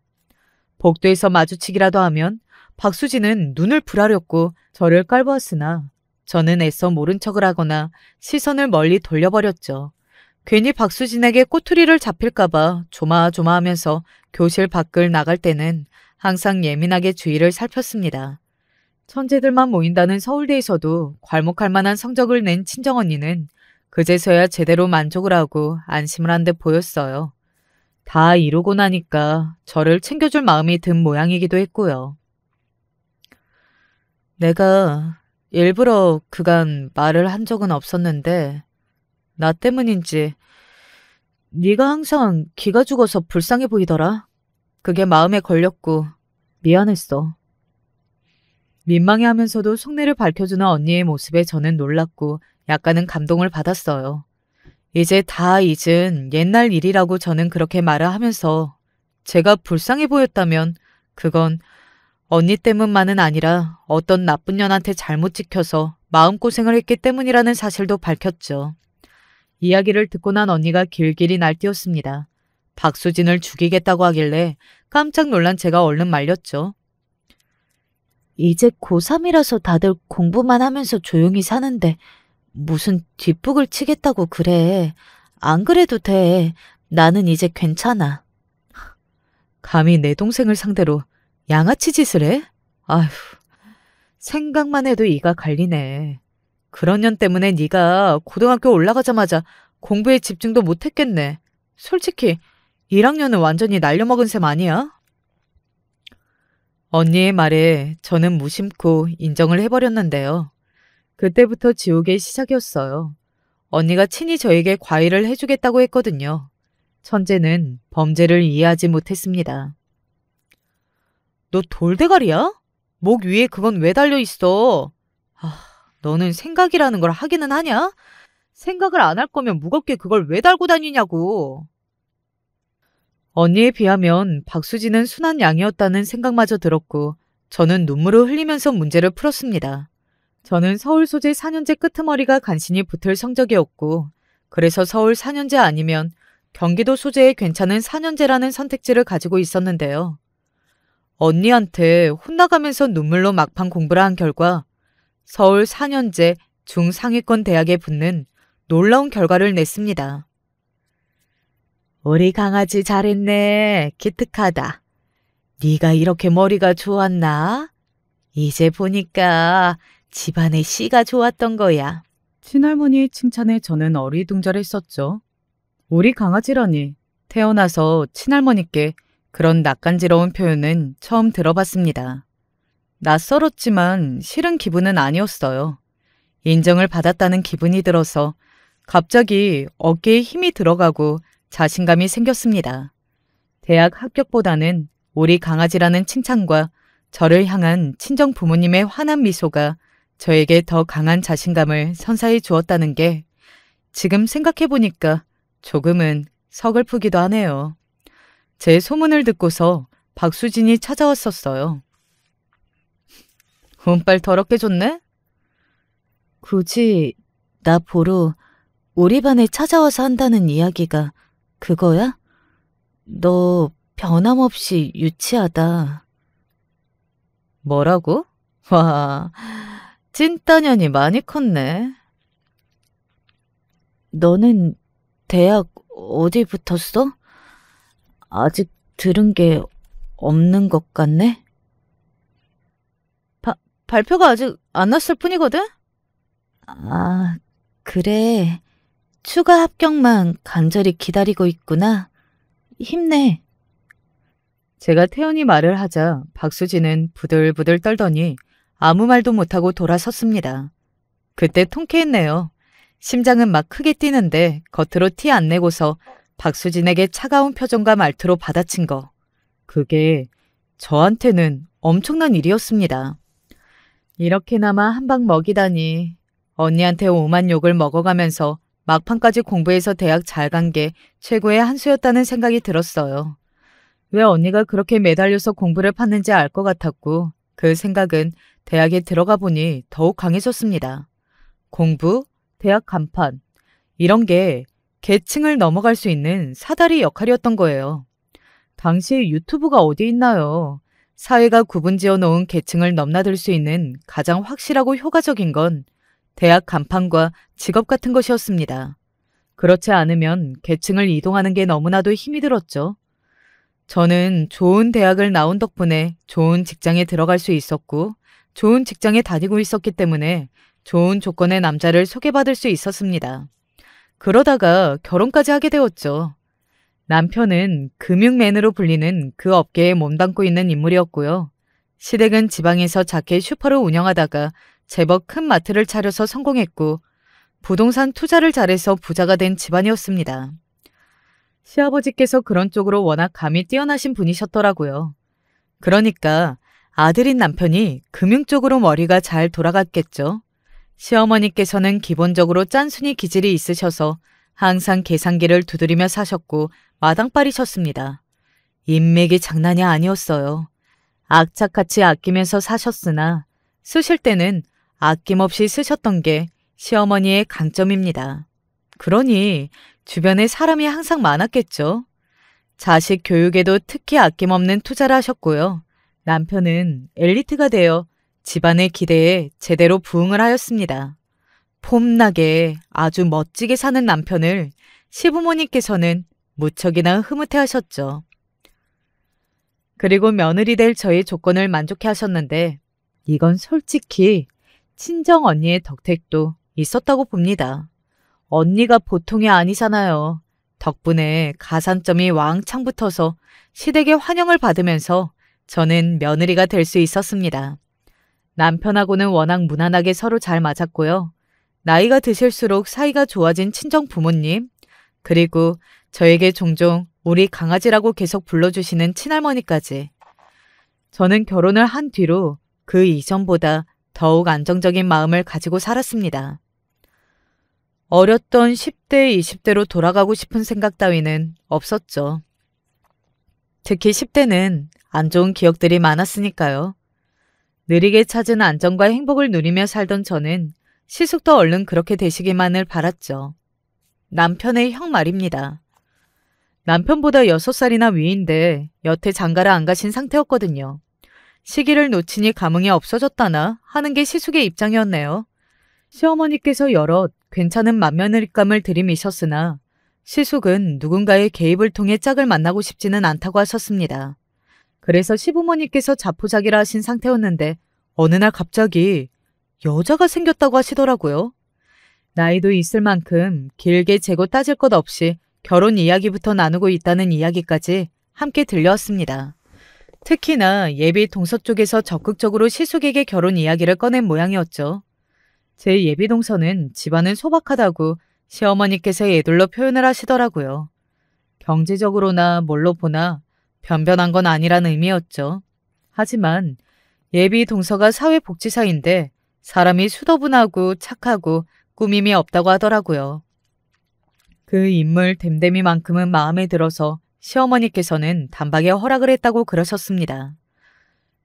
복도에서 마주치기라도 하면 박수진은 눈을 부라렸고 저를 깔보았으나 저는 애써 모른 척을 하거나 시선을 멀리 돌려버렸죠. 괜히 박수진에게 꼬투리를 잡힐까봐 조마조마하면서 교실 밖을 나갈 때는 항상 예민하게 주위를 살폈습니다. 천재들만 모인다는 서울대에서도 괄목할 만한 성적을 낸 친정언니는 그제서야 제대로 만족을 하고 안심을 한 듯 보였어요. 다 이루고 나니까 저를 챙겨줄 마음이 든 모양이기도 했고요. 내가 일부러 그간 말을 한 적은 없었는데 나 때문인지 네가 항상 기가 죽어서 불쌍해 보이더라. 그게 마음에 걸렸고 미안했어. 민망해하면서도 속내를 밝혀주는 언니의 모습에 저는 놀랐고 약간은 감동을 받았어요. 이제 다 잊은 옛날 일이라고 저는 그렇게 말을 하면서 제가 불쌍해 보였다면 그건 언니 때문만은 아니라 어떤 나쁜 년한테 잘못 찍혀서 마음고생을 했기 때문이라는 사실도 밝혔죠. 이야기를 듣고 난 언니가 길길이 날뛰었습니다. 박수진을 죽이겠다고 하길래 깜짝 놀란 제가 얼른 말렸죠. 이제 고3이라서 다들 공부만 하면서 조용히 사는데 무슨 뒷북을 치겠다고 그래. 안 그래도 돼. 나는 이제 괜찮아. 감히 내 동생을 상대로 양아치 짓을 해? 아휴, 생각만 해도 이가 갈리네. 그런 년 때문에 네가 고등학교 올라가자마자 공부에 집중도 못했겠네. 솔직히 1학년은 완전히 날려먹은 셈 아니야? 언니의 말에 저는 무심코 인정을 해버렸는데요. 그때부터 지옥의 시작이었어요. 언니가 친히 저에게 과외를 해주겠다고 했거든요. 천재는 범죄를 이해하지 못했습니다. 너 돌대가리야? 목 위에 그건 왜 달려있어? 너는 생각이라는 걸 하기는 하냐? 생각을 안 할 거면 무겁게 그걸 왜 달고 다니냐고. 언니에 비하면 박수진은 순한 양이었다는 생각마저 들었고 저는 눈물을 흘리면서 문제를 풀었습니다. 저는 서울 소재 4년제 끄트머리가 간신히 붙을 성적이었고 그래서 서울 4년제 아니면 경기도 소재의 괜찮은 4년제라는 선택지를 가지고 있었는데요. 언니한테 혼나가면서 눈물로 막판 공부를 한 결과 서울 4년제 중상위권 대학에 붙는 놀라운 결과를 냈습니다. 우리 강아지 잘했네. 기특하다. 네가 이렇게 머리가 좋았나? 이제 보니까 집안의 씨가 좋았던 거야. 친할머니의 칭찬에 저는 어리둥절했었죠. 우리 강아지라니. 태어나서 친할머니께 그런 낯간지러운 표현은 처음 들어봤습니다. 낯설었지만 싫은 기분은 아니었어요. 인정을 받았다는 기분이 들어서 갑자기 어깨에 힘이 들어가고 자신감이 생겼습니다. 대학 합격보다는 우리 강아지라는 칭찬과 저를 향한 친정 부모님의 환한 미소가 저에게 더 강한 자신감을 선사해 주었다는 게 지금 생각해보니까 조금은 서글프기도 하네요. 제 소문을 듣고서 박수진이 찾아왔었어요. 운빨 더럽게 좋네? 굳이 나 보러 우리 반에 찾아와서 한다는 이야기가 그거야? 너 변함없이 유치하다. 뭐라고? 와, 찐따년이 많이 컸네. 너는 대학 어디 붙었어? 아직 들은 게 없는 것 같네? 발표가 아직 안 났을 뿐이거든? 아, 그래. 추가 합격만 간절히 기다리고 있구나. 힘내. 제가 태연이 말을 하자 박수진은 부들부들 떨더니 아무 말도 못하고 돌아섰습니다. 그때 통쾌했네요. 심장은 막 크게 뛰는데 겉으로 티 안 내고서 박수진에게 차가운 표정과 말투로 받아친 거. 그게 저한테는 엄청난 일이었습니다. 이렇게나마 한 방 먹이다니. 언니한테 오만 욕을 먹어가면서 막판까지 공부해서 대학 잘 간 게 최고의 한 수였다는 생각이 들었어요. 왜 언니가 그렇게 매달려서 공부를 팠는지 알 것 같았고 그 생각은 대학에 들어가 보니 더욱 강해졌습니다. 공부, 대학 간판 이런 게 계층을 넘어갈 수 있는 사다리 역할이었던 거예요. 당시에 유튜브가 어디 있나요? 사회가 구분지어 놓은 계층을 넘나들 수 있는 가장 확실하고 효과적인 건 대학 간판과 직업 같은 것이었습니다. 그렇지 않으면 계층을 이동하는 게 너무나도 힘이 들었죠. 저는 좋은 대학을 나온 덕분에 좋은 직장에 들어갈 수 있었고 좋은 직장에 다니고 있었기 때문에 좋은 조건의 남자를 소개받을 수 있었습니다. 그러다가 결혼까지 하게 되었죠. 남편은 금융맨으로 불리는 그 업계에 몸담고 있는 인물이었고요. 시댁은 지방에서 작게 슈퍼를 운영하다가 제법 큰 마트를 차려서 성공했고 부동산 투자를 잘해서 부자가 된 집안이었습니다. 시아버지께서 그런 쪽으로 워낙 감이 뛰어나신 분이셨더라고요. 그러니까 아들인 남편이 금융 쪽으로 머리가 잘 돌아갔겠죠. 시어머니께서는 기본적으로 짠순이 기질이 있으셔서 항상 계산기를 두드리며 사셨고 마당발이셨습니다. 인맥이 장난이 아니었어요. 악착같이 아끼면서 사셨으나 쓰실 때는 아낌없이 쓰셨던 게 시어머니의 강점입니다. 그러니 주변에 사람이 항상 많았겠죠. 자식 교육에도 특히 아낌없는 투자를 하셨고요. 남편은 엘리트가 되어 집안의 기대에 제대로 부응을 하였습니다. 폼나게 아주 멋지게 사는 남편을 시부모님께서는 무척이나 흐뭇해 하셨죠. 그리고 며느리 될 저의 조건을 만족해 하셨는데 이건 솔직히 친정 언니의 덕택도 있었다고 봅니다. 언니가 보통이 아니잖아요. 덕분에 가산점이 왕창 붙어서 시댁의 환영을 받으면서 저는 며느리가 될 수 있었습니다. 남편하고는 워낙 무난하게 서로 잘 맞았고요. 나이가 드실수록 사이가 좋아진 친정 부모님, 그리고 저에게 종종 우리 강아지라고 계속 불러주시는 친할머니까지. 저는 결혼을 한 뒤로 그 이전보다 더욱 안정적인 마음을 가지고 살았습니다. 어렸던 10대, 20대로 돌아가고 싶은 생각 따위는 없었죠. 특히 10대는 안 좋은 기억들이 많았으니까요. 느리게 찾은 안정과 행복을 누리며 살던 저는 시숙도 얼른 그렇게 되시기만을 바랐죠. 남편의 형 말입니다. 남편보다 6살이나 위인데 여태 장가를 안 가신 상태였거든요. 시기를 놓치니 감흥이 없어졌다나 하는 게 시숙의 입장이었네요. 시어머니께서 여럿 괜찮은 맏며느리감을 들이미셨으나 시숙은 누군가의 개입을 통해 짝을 만나고 싶지는 않다고 하셨습니다. 그래서 시부모님께서 자포자기라 하신 상태였는데 어느 날 갑자기 여자가 생겼다고 하시더라고요. 나이도 있을 만큼 길게 재고 따질 것 없이 결혼 이야기부터 나누고 있다는 이야기까지 함께 들려왔습니다. 특히나 예비 동서 쪽에서 적극적으로 시숙에게 결혼 이야기를 꺼낸 모양이었죠. 제 예비 동서는 집안은 소박하다고 시어머니께서 예둘러 표현을 하시더라고요. 경제적으로나 뭘로 보나 변변한 건 아니란 의미였죠. 하지만 예비 동서가 사회복지사인데 사람이 수더분하고 착하고 꾸밈이 없다고 하더라고요. 그 인물 댐댐이만큼은 마음에 들어서 시어머니께서는 단박에 허락을 했다고 그러셨습니다.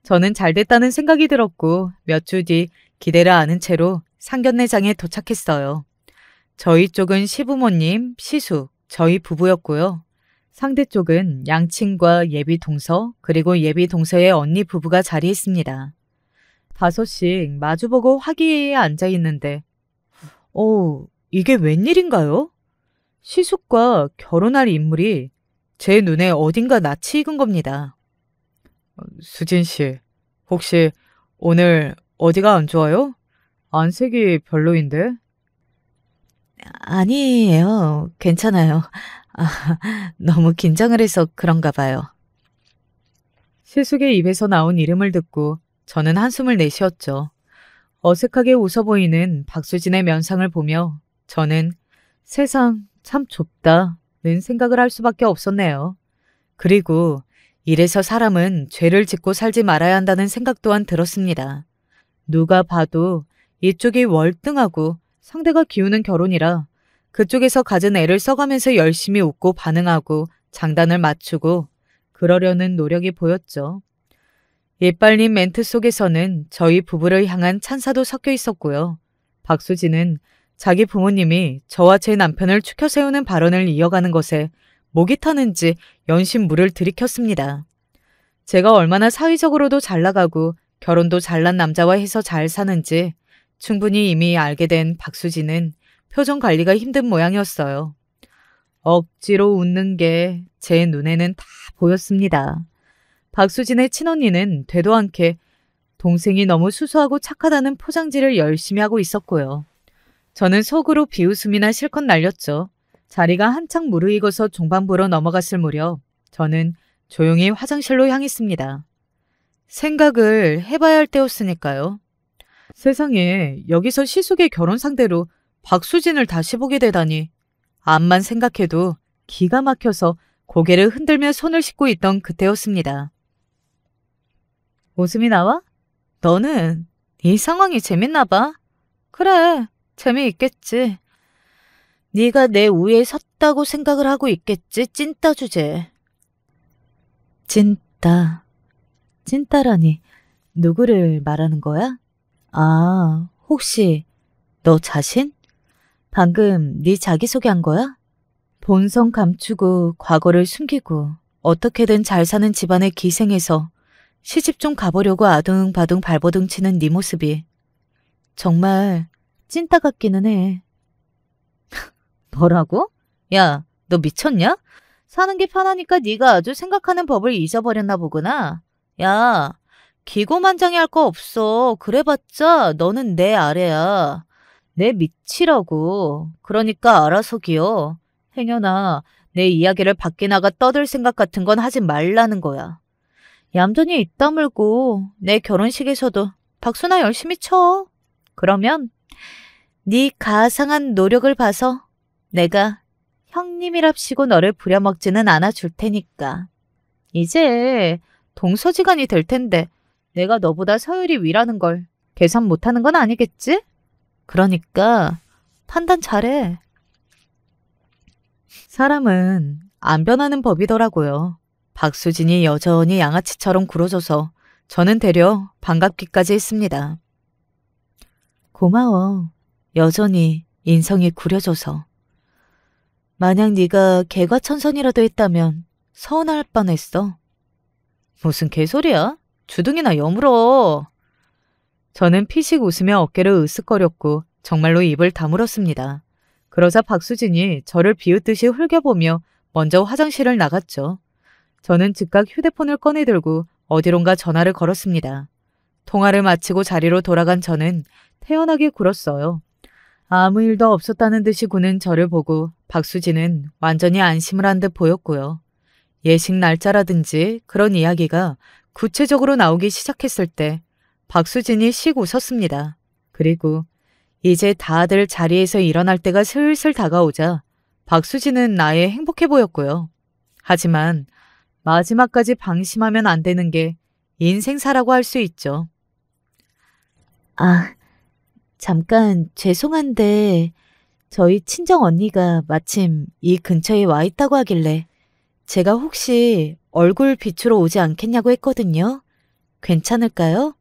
저는 잘됐다는 생각이 들었고 몇 주 뒤 기대를 아는 채로 상견례장에 도착했어요. 저희 쪽은 시부모님, 시숙, 저희 부부였고요. 상대 쪽은 양친과 예비 동서, 그리고 예비 동서의 언니 부부가 자리했습니다. 5씩 마주보고 화기애애해 앉아있는데 이게 웬일인가요? 시숙과 결혼할 인물이 제 눈에 어딘가 낯이 익은 겁니다. 수진 씨, 혹시 오늘 어디가 안 좋아요? 안색이 별로인데? 아니에요. 괜찮아요. 너무 긴장을 해서 그런가 봐요. 시숙의 입에서 나온 이름을 듣고 저는 한숨을 내쉬었죠. 어색하게 웃어 보이는 박수진의 면상을 보며 저는 세상 참 좁다는 생각을 할 수밖에 없었네요. 그리고 이래서 사람은 죄를 짓고 살지 말아야 한다는 생각 또한 들었습니다. 누가 봐도 이쪽이 월등하고 상대가 기우는 결혼이라 그쪽에서 가진 애를 써가면서 열심히 웃고 반응하고 장단을 맞추고 그러려는 노력이 보였죠. 이빨린 멘트 속에서는 저희 부부를 향한 찬사도 섞여 있었고요. 박수진은 자기 부모님이 저와 제 남편을 추켜 세우는 발언을 이어가는 것에 목이 타는지 연신 물을 들이켰습니다. 제가 얼마나 사회적으로도 잘 나가고 결혼도 잘난 남자와 해서 잘 사는지 충분히 이미 알게 된 박수진은 표정 관리가 힘든 모양이었어요. 억지로 웃는 게 제 눈에는 다 보였습니다. 박수진의 친언니는 되도 않게 동생이 너무 수수하고 착하다는 포장지를 열심히 하고 있었고요. 저는 속으로 비웃음이나 실컷 날렸죠. 자리가 한창 무르익어서 종반부로 넘어갔을 무렵 저는 조용히 화장실로 향했습니다. 생각을 해봐야 할 때였으니까요. 세상에 여기서 시숙의 결혼 상대로 박수진을 다시 보게 되다니. 암만 생각해도 기가 막혀서 고개를 흔들며 손을 씻고 있던 그때였습니다. 웃음이 나와? 너는 이 상황이 재밌나 봐. 그래, 재미있겠지. 네가 내 우위에 섰다고 생각을 하고 있겠지, 찐따 주제. 찐따. 찐따라니 누구를 말하는 거야? 아, 혹시 너 자신? 방금 네 자기소개한 거야? 본성 감추고 과거를 숨기고 어떻게든 잘 사는 집안에 기생해서 시집 좀 가보려고 아둥바둥 발버둥 치는 네 모습이 정말 찐따 같기는 해. 뭐라고? 야, 너 미쳤냐? 사는 게 편하니까 네가 아주 생각하는 법을 잊어버렸나 보구나. 야, 기고만장해 거 없어. 그래봤자 너는 내 아래야. 내 밑이라고. 그러니까 알아서 기어. 행여나 내 이야기를 밖에 나가 떠들 생각 같은 건 하지 말라는 거야. 얌전히 입 다물고 내 결혼식에서도 박수나 열심히 쳐. 그러면 네 가상한 노력을 봐서 내가 형님이랍시고 너를 부려먹지는 않아줄 테니까. 이제 동서지간이 될 텐데 내가 너보다 서열이 위라는 걸 계산 못하는 건 아니겠지? 그러니까 판단 잘해. 사람은 안 변하는 법이더라고요. 박수진이 여전히 양아치처럼 굴어져서 저는 되려 반갑기까지 했습니다. 고마워. 여전히 인성이 구려져서. 만약 네가 개과천선이라도 했다면 서운할 뻔했어. 무슨 개소리야? 주둥이나 여물어. 저는 피식 웃으며 어깨를 으쓱거렸고 정말로 입을 다물었습니다. 그러자 박수진이 저를 비웃듯이 흘겨보며 먼저 화장실을 나갔죠. 저는 즉각 휴대폰을 꺼내들고 어디론가 전화를 걸었습니다. 통화를 마치고 자리로 돌아간 저는 태연하게 굴었어요. 아무 일도 없었다는 듯이 구는 저를 보고 박수진은 완전히 안심을 한 듯 보였고요. 예식 날짜라든지 그런 이야기가 구체적으로 나오기 시작했을 때 박수진이 씩 웃었습니다. 그리고 이제 다들 자리에서 일어날 때가 슬슬 다가오자 박수진은 나에 행복해 보였고요. 하지만 마지막까지 방심하면 안 되는 게 인생사라고 할 수 있죠. 아, 잠깐 죄송한데 저희 친정 언니가 마침 이 근처에 와 있다고 하길래 제가 혹시 얼굴 비추러 오지 않겠냐고 했거든요. 괜찮을까요?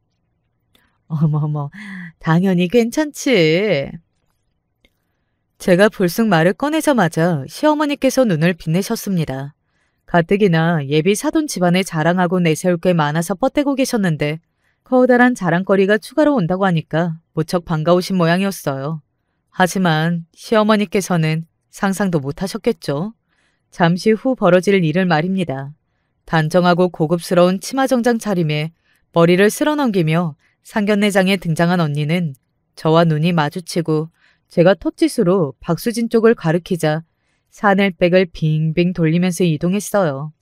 어머머, 당연히 괜찮지. 제가 불쑥 말을 꺼내자마자 시어머니께서 눈을 빛내셨습니다. 가뜩이나 예비 사돈 집안에 자랑하고 내세울 게 많아서 뻗대고 계셨는데 커다란 자랑거리가 추가로 온다고 하니까 무척 반가우신 모양이었어요. 하지만 시어머니께서는 상상도 못하셨겠죠. 잠시 후 벌어질 일을 말입니다. 단정하고 고급스러운 치마정장 차림에 머리를 쓸어넘기며 상견례장에 등장한 언니는 저와 눈이 마주치고 제가 텄짓으로 박수진 쪽을 가리키자 사넬백을 빙빙 돌리면서 이동했어요.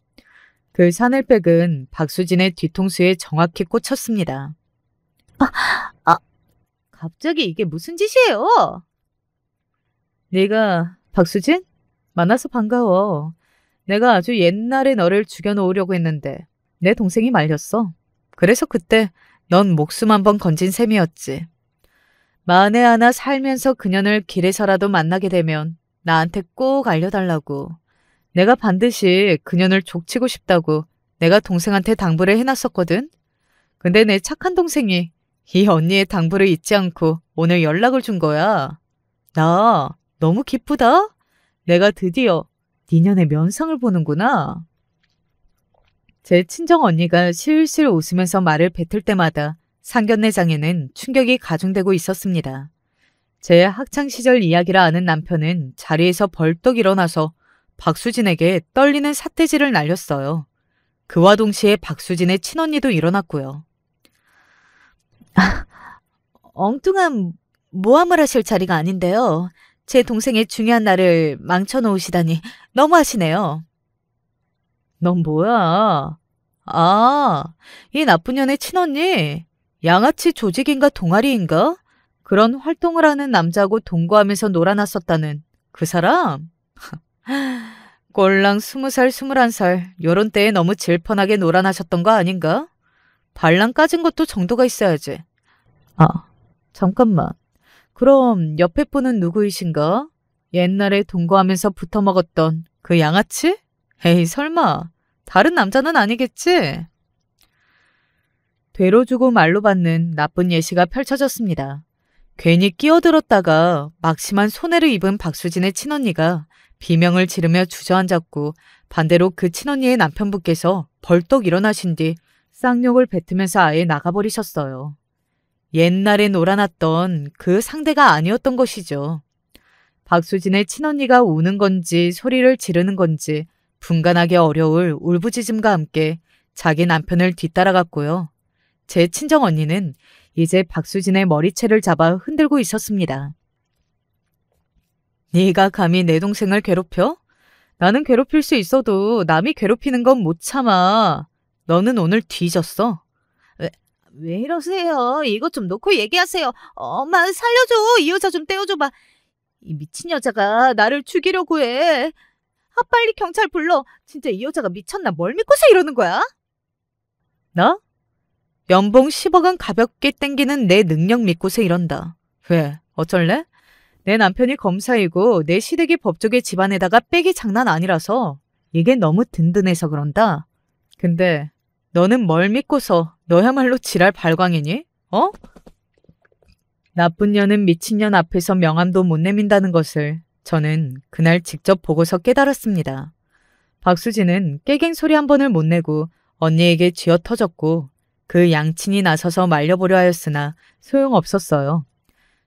그 사넬백은 박수진의 뒤통수에 정확히 꽂혔습니다. 갑자기 이게 무슨 짓이에요? 네가 박수진? 만나서 반가워. 내가 아주 옛날에 너를 죽여놓으려고 했는데 내 동생이 말렸어. 그래서 그때 넌 목숨 한번 건진 셈이었지. 만에 하나 살면서 그년을 길에서라도 만나게 되면 나한테 꼭 알려달라고. 내가 반드시 그년을 족치고 싶다고 내가 동생한테 당부를 해놨었거든. 근데 내 착한 동생이 이 언니의 당부를 잊지 않고 오늘 연락을 준 거야. 나 너무 기쁘다. 내가 드디어 니년의 면상을 보는구나. 제 친정 언니가 실실 웃으면서 말을 뱉을 때마다 상견례장에는 충격이 가중되고 있었습니다. 제 학창시절 이야기를 아는 남편은 자리에서 벌떡 일어나서 박수진에게 떨리는 삿대질을 날렸어요. 그와 동시에 박수진의 친언니도 일어났고요. 엉뚱한 모함을 하실 자리가 아닌데요. 제 동생의 중요한 날을 망쳐놓으시다니 너무하시네요. 넌 뭐야? 아, 이 나쁜 년의 친언니? 양아치 조직인가 동아리인가? 그런 활동을 하는 남자하고 동거하면서 놀아났었다는 그 사람? 꼴랑 20살, 21살 요런 때에 너무 질펀하게 놀아나셨던 거 아닌가? 발랑 까진 것도 정도가 있어야지. 아, 잠깐만. 그럼 옆에 분은 누구이신가? 옛날에 동거하면서 붙어먹었던 그 양아치? 에이, 설마. 다른 남자는 아니겠지? 되로 주고 말로 받는 나쁜 예시가 펼쳐졌습니다. 괜히 끼어들었다가 막심한 손해를 입은 박수진의 친언니가 비명을 지르며 주저앉았고 반대로 그 친언니의 남편분께서 벌떡 일어나신 뒤 쌍욕을 뱉으면서 아예 나가버리셨어요. 옛날에 놀아났던 그 상대가 아니었던 것이죠. 박수진의 친언니가 우는 건지 소리를 지르는 건지 분간하기 어려울 울부짖음과 함께 자기 남편을 뒤따라갔고요. 제 친정언니는 이제 박수진의 머리채를 잡아 흔들고 있었습니다. 네가 감히 내 동생을 괴롭혀? 나는 괴롭힐 수 있어도 남이 괴롭히는 건 못 참아. 너는 오늘 뒤졌어. 왜 이러세요? 이것 좀 놓고 얘기하세요. 엄마 살려줘. 이 여자 좀 떼어줘봐. 이 미친 여자가 나를 죽이려고 해. 빨리 경찰 불러. 진짜 이 여자가 미쳤나? 뭘 믿고서 이러는 거야? 나? 연봉 10억은 가볍게 땡기는 내 능력 믿고서 이런다. 왜? 어쩔래? 내 남편이 검사이고 내 시댁이 법조계 집안에다가 빽이 장난 아니라서 이게 너무 든든해서 그런다. 근데 너는 뭘 믿고서 너야말로 지랄 발광이니? 어? 나쁜 년은 미친 년 앞에서 명함도 못 내민다는 것을 저는 그날 직접 보고서 깨달았습니다. 박수진은 깨갱 소리 한 번을 못 내고 언니에게 쥐어 터졌고 그 양친이 나서서 말려보려 하였으나 소용없었어요.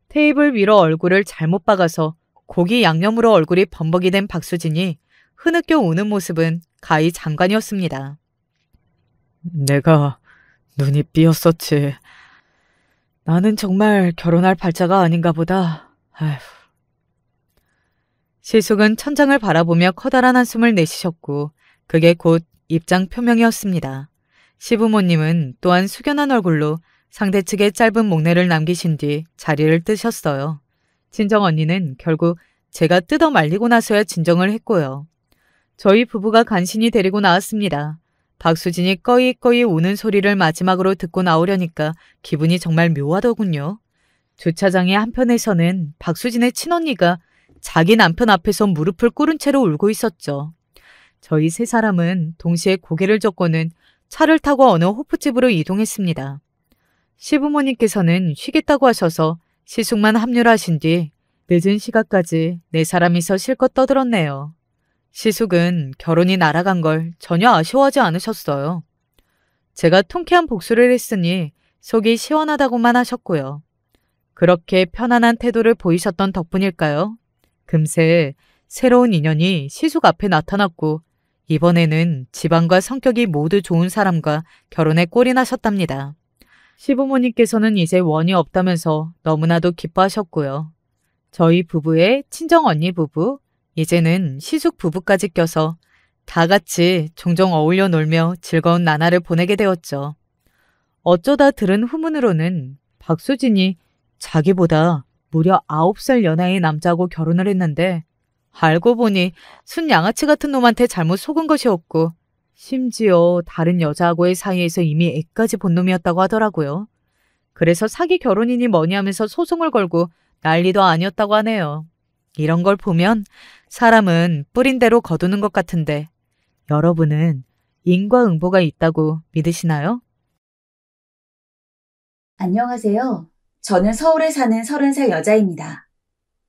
테이블 위로 얼굴을 잘못 박아서 고기 양념으로 얼굴이 범벅이 된 박수진이 흐느껴 우는 모습은 가히 장관이었습니다. 내가 눈이 삐었었지. 나는 정말 결혼할 발자가 아닌가 보다. 아휴. 시숙은 천장을 바라보며 커다란 한숨을 내쉬셨고 그게 곧 입장 표명이었습니다. 시부모님은 또한 숙연한 얼굴로 상대 측의 짧은 목례를 남기신 뒤 자리를 뜨셨어요. 친정 언니는 결국 제가 뜯어 말리고 나서야 진정을 했고요. 저희 부부가 간신히 데리고 나왔습니다. 박수진이 꺼이꺼이 우는 소리를 마지막으로 듣고 나오려니까 기분이 정말 묘하더군요. 주차장의 한편에서는 박수진의 친언니가 자기 남편 앞에서 무릎을 꿇은 채로 울고 있었죠. 저희 세 사람은 동시에 고개를 젓고는 차를 타고 어느 호프집으로 이동했습니다. 시부모님께서는 쉬겠다고 하셔서 시숙만 합류를 하신 뒤 늦은 시각까지 네 사람이서 실컷 떠들었네요. 시숙은 결혼이 날아간 걸 전혀 아쉬워하지 않으셨어요. 제가 통쾌한 복수를 했으니 속이 시원하다고만 하셨고요. 그렇게 편안한 태도를 보이셨던 덕분일까요? 금세 새로운 인연이 시숙 앞에 나타났고 이번에는 집안과 성격이 모두 좋은 사람과 결혼에 꼴이 나셨답니다. 시부모님께서는 이제 원이 없다면서 너무나도 기뻐하셨고요. 저희 부부의 친정 언니 부부, 이제는 시숙 부부까지 껴서 다 같이 종종 어울려 놀며 즐거운 나날을 보내게 되었죠. 어쩌다 들은 후문으로는 박수진이 자기보다 무려 9살 연하의 남자하고 결혼을 했는데 알고 보니 순 양아치 같은 놈한테 잘못 속은 것이었고 심지어 다른 여자하고의 사이에서 이미 애까지 본 놈이었다고 하더라고요. 그래서 사기 결혼이니 뭐니 하면서 소송을 걸고 난리도 아니었다고 하네요. 이런 걸 보면 사람은 뿌린 대로 거두는 것 같은데 여러분은 인과응보가 있다고 믿으시나요? 안녕하세요. 저는 서울에 사는 30살 여자입니다.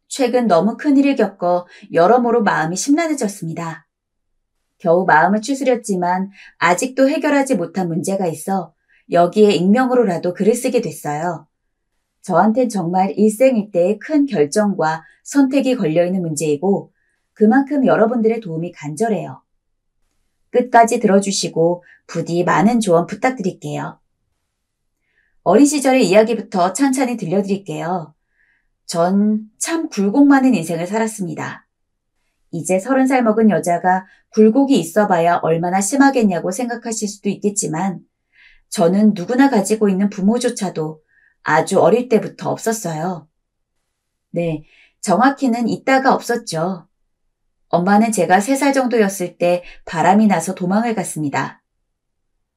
최근 너무 큰일을 겪어 여러모로 마음이 심란해졌습니다. 겨우 마음을 추스렸지만 아직도 해결하지 못한 문제가 있어 여기에 익명으로라도 글을 쓰게 됐어요. 저한텐 정말 일생일대의 큰 결정과 선택이 걸려있는 문제이고 그만큼 여러분들의 도움이 간절해요. 끝까지 들어주시고 부디 많은 조언 부탁드릴게요. 어린 시절의 이야기부터 찬찬히 들려드릴게요. 전 참 굴곡 많은 인생을 살았습니다. 이제 30살 먹은 여자가 굴곡이 있어봐야 얼마나 심하겠냐고 생각하실 수도 있겠지만 저는 누구나 가지고 있는 부모조차도 아주 어릴 때부터 없었어요. 네, 정확히는 있다가 없었죠. 엄마는 제가 3살 정도였을 때 바람이 나서 도망을 갔습니다.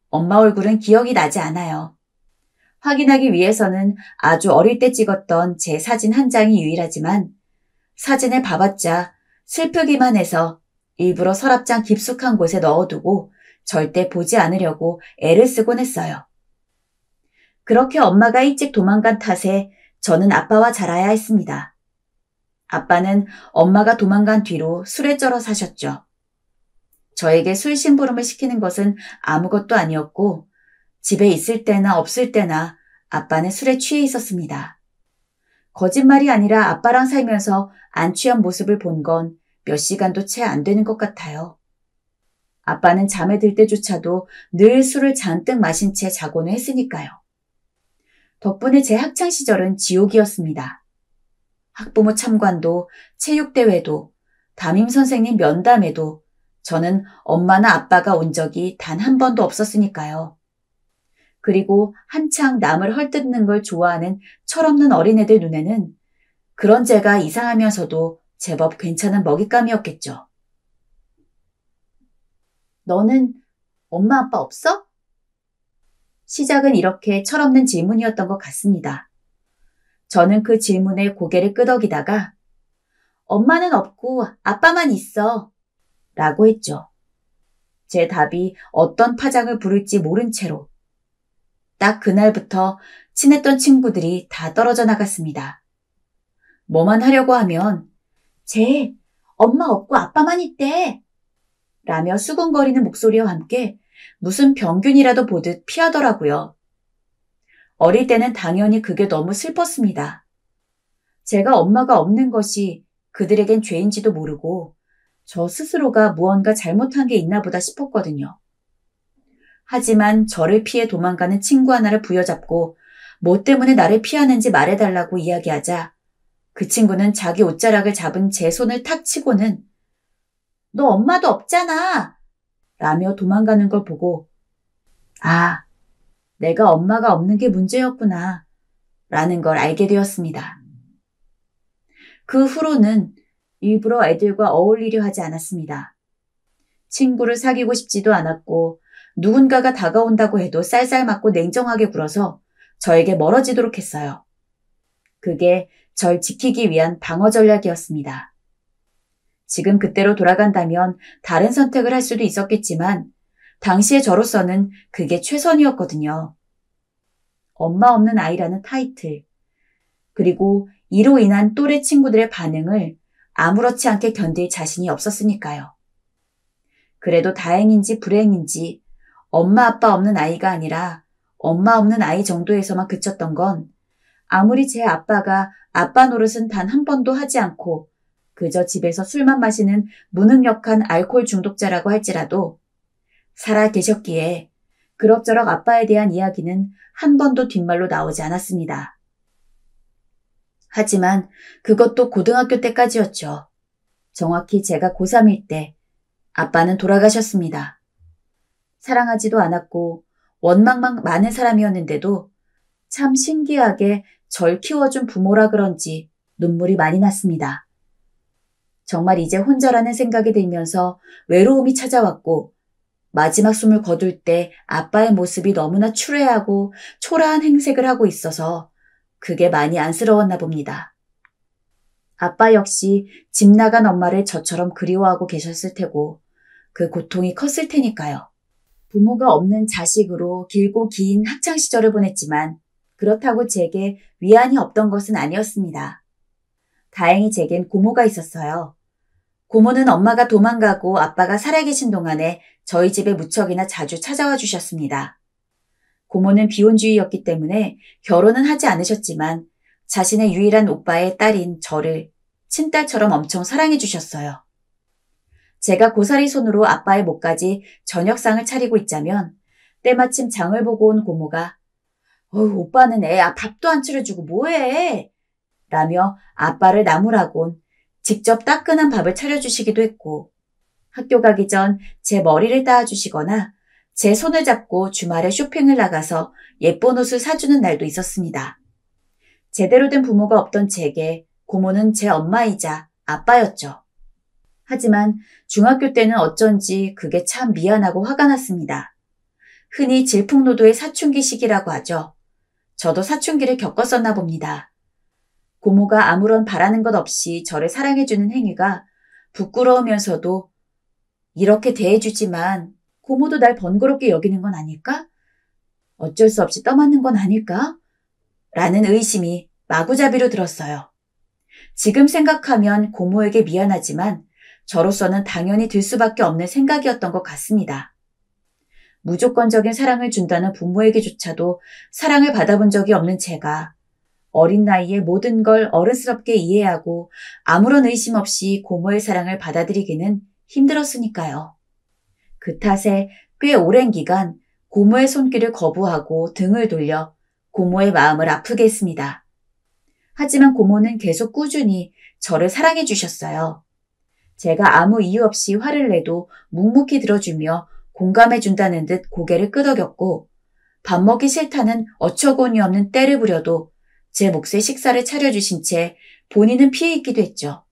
엄마 얼굴은 기억이 나지 않아요. 확인하기 위해서는 아주 어릴 때 찍었던 제 사진 한 장이 유일하지만 사진을 봐봤자 슬프기만 해서 일부러 서랍장 깊숙한 곳에 넣어두고 절대 보지 않으려고 애를 쓰곤 했어요. 그렇게 엄마가 일찍 도망간 탓에 저는 아빠와 자라야 했습니다. 아빠는 엄마가 도망간 뒤로 술에 쩔어 사셨죠. 저에게 술 심부름을 시키는 것은 아무것도 아니었고 집에 있을 때나 없을 때나 아빠는 술에 취해 있었습니다. 거짓말이 아니라 아빠랑 살면서 안 취한 모습을 본 건 몇 시간도 채 안 되는 것 같아요. 아빠는 잠에 들 때조차도 늘 술을 잔뜩 마신 채 자고는 했으니까요. 덕분에 제 학창시절은 지옥이었습니다. 학부모 참관도, 체육대회도, 담임선생님 면담에도 저는 엄마나 아빠가 온 적이 단 한 번도 없었으니까요. 그리고 한창 남을 헐뜯는 걸 좋아하는 철없는 어린애들 눈에는 그런 제가 이상하면서도 제법 괜찮은 먹잇감이었겠죠. 너는 엄마 아빠 없어? 시작은 이렇게 철없는 질문이었던 것 같습니다. 저는 그 질문에 고개를 끄덕이다가 엄마는 없고 아빠만 있어 라고 했죠. 제 답이 어떤 파장을 부를지 모른 채로 딱 그날부터 친했던 친구들이 다 떨어져 나갔습니다. 뭐만 하려고 하면 쟤 엄마 없고 아빠만 있대 라며 수군거리는 목소리와 함께 무슨 병균이라도 보듯 피하더라고요. 어릴 때는 당연히 그게 너무 슬펐습니다. 제가 엄마가 없는 것이 그들에겐 죄인지도 모르고 저 스스로가 무언가 잘못한 게 있나 보다 싶었거든요. 하지만 저를 피해 도망가는 친구 하나를 부여잡고 뭐 때문에 나를 피하는지 말해달라고 이야기하자 그 친구는 자기 옷자락을 잡은 제 손을 탁 치고는 너 엄마도 없잖아 라며 도망가는 걸 보고 아, 내가 엄마가 없는 게 문제였구나 라는 걸 알게 되었습니다. 그 후로는 일부러 애들과 어울리려 하지 않았습니다. 친구를 사귀고 싶지도 않았고 누군가가 다가온다고 해도 쌀쌀맞고 냉정하게 굴어서 저에게 멀어지도록 했어요. 그게 절 지키기 위한 방어 전략이었습니다. 지금 그때로 돌아간다면 다른 선택을 할 수도 있었겠지만 당시의 저로서는 그게 최선이었거든요. 엄마 없는 아이라는 타이틀, 그리고 이로 인한 또래 친구들의 반응을 아무렇지 않게 견딜 자신이 없었으니까요. 그래도 다행인지 불행인지 엄마 아빠 없는 아이가 아니라 엄마 없는 아이 정도에서만 그쳤던 건 아무리 제 아빠가 아빠 노릇은 단 한 번도 하지 않고 그저 집에서 술만 마시는 무능력한 알코올 중독자라고 할지라도 살아 계셨기에 그럭저럭 아빠에 대한 이야기는 한 번도 뒷말로 나오지 않았습니다. 하지만 그것도 고등학교 때까지였죠. 정확히 제가 고3일 때 아빠는 돌아가셨습니다. 사랑하지도 않았고 원망만 많은 사람이었는데도 참 신기하게 절 키워준 부모라 그런지 눈물이 많이 났습니다. 정말 이제 혼자라는 생각이 들면서 외로움이 찾아왔고 마지막 숨을 거둘 때 아빠의 모습이 너무나 추레하고 초라한 행색을 하고 있어서 그게 많이 안쓰러웠나 봅니다. 아빠 역시 집 나간 엄마를 저처럼 그리워하고 계셨을 테고 그 고통이 컸을 테니까요. 부모가 없는 자식으로 길고 긴 학창시절을 보냈지만 그렇다고 제게 위안이 없던 것은 아니었습니다. 다행히 제겐 고모가 있었어요. 고모는 엄마가 도망가고 아빠가 살아계신 동안에 저희 집에 무척이나 자주 찾아와 주셨습니다. 고모는 비혼주의였기 때문에 결혼은 하지 않으셨지만 자신의 유일한 오빠의 딸인 저를 친딸처럼 엄청 사랑해 주셨어요. 제가 고사리 손으로 아빠의 목까지 저녁상을 차리고 있자면 때마침 장을 보고 온 고모가 오빠는 애 밥도 안 차려주고 뭐해? 라며 아빠를 나무라곤 직접 따끈한 밥을 차려주시기도 했고, 학교 가기 전 제 머리를 따아주시거나 제 손을 잡고 주말에 쇼핑을 나가서 예쁜 옷을 사주는 날도 있었습니다. 제대로 된 부모가 없던 제게 고모는 제 엄마이자 아빠였죠. 하지만 중학교 때는 어쩐지 그게 참 미안하고 화가 났습니다. 흔히 질풍노도의 사춘기 시기라고 하죠. 저도 사춘기를 겪었었나 봅니다. 고모가 아무런 바라는 것 없이 저를 사랑해주는 행위가 부끄러우면서도 이렇게 대해주지만 고모도 날 번거롭게 여기는 건 아닐까? 어쩔 수 없이 떠맡는 건 아닐까? 라는 의심이 마구잡이로 들었어요. 지금 생각하면 고모에게 미안하지만 저로서는 당연히 들 수밖에 없는 생각이었던 것 같습니다. 무조건적인 사랑을 준다는 부모에게조차도 사랑을 받아본 적이 없는 제가 어린 나이에 모든 걸 어른스럽게 이해하고 아무런 의심 없이 고모의 사랑을 받아들이기는 힘들었으니까요. 그 탓에 꽤 오랜 기간 고모의 손길을 거부하고 등을 돌려 고모의 마음을 아프게 했습니다. 하지만 고모는 계속 꾸준히 저를 사랑해 주셨어요. 제가 아무 이유 없이 화를 내도 묵묵히 들어주며 공감해 준다는 듯 고개를 끄덕였고, 밥 먹기 싫다는 어처구니 없는 때를 부려도 제 몫의 식사를 차려주신 채 본인은 피해 있기도 했죠.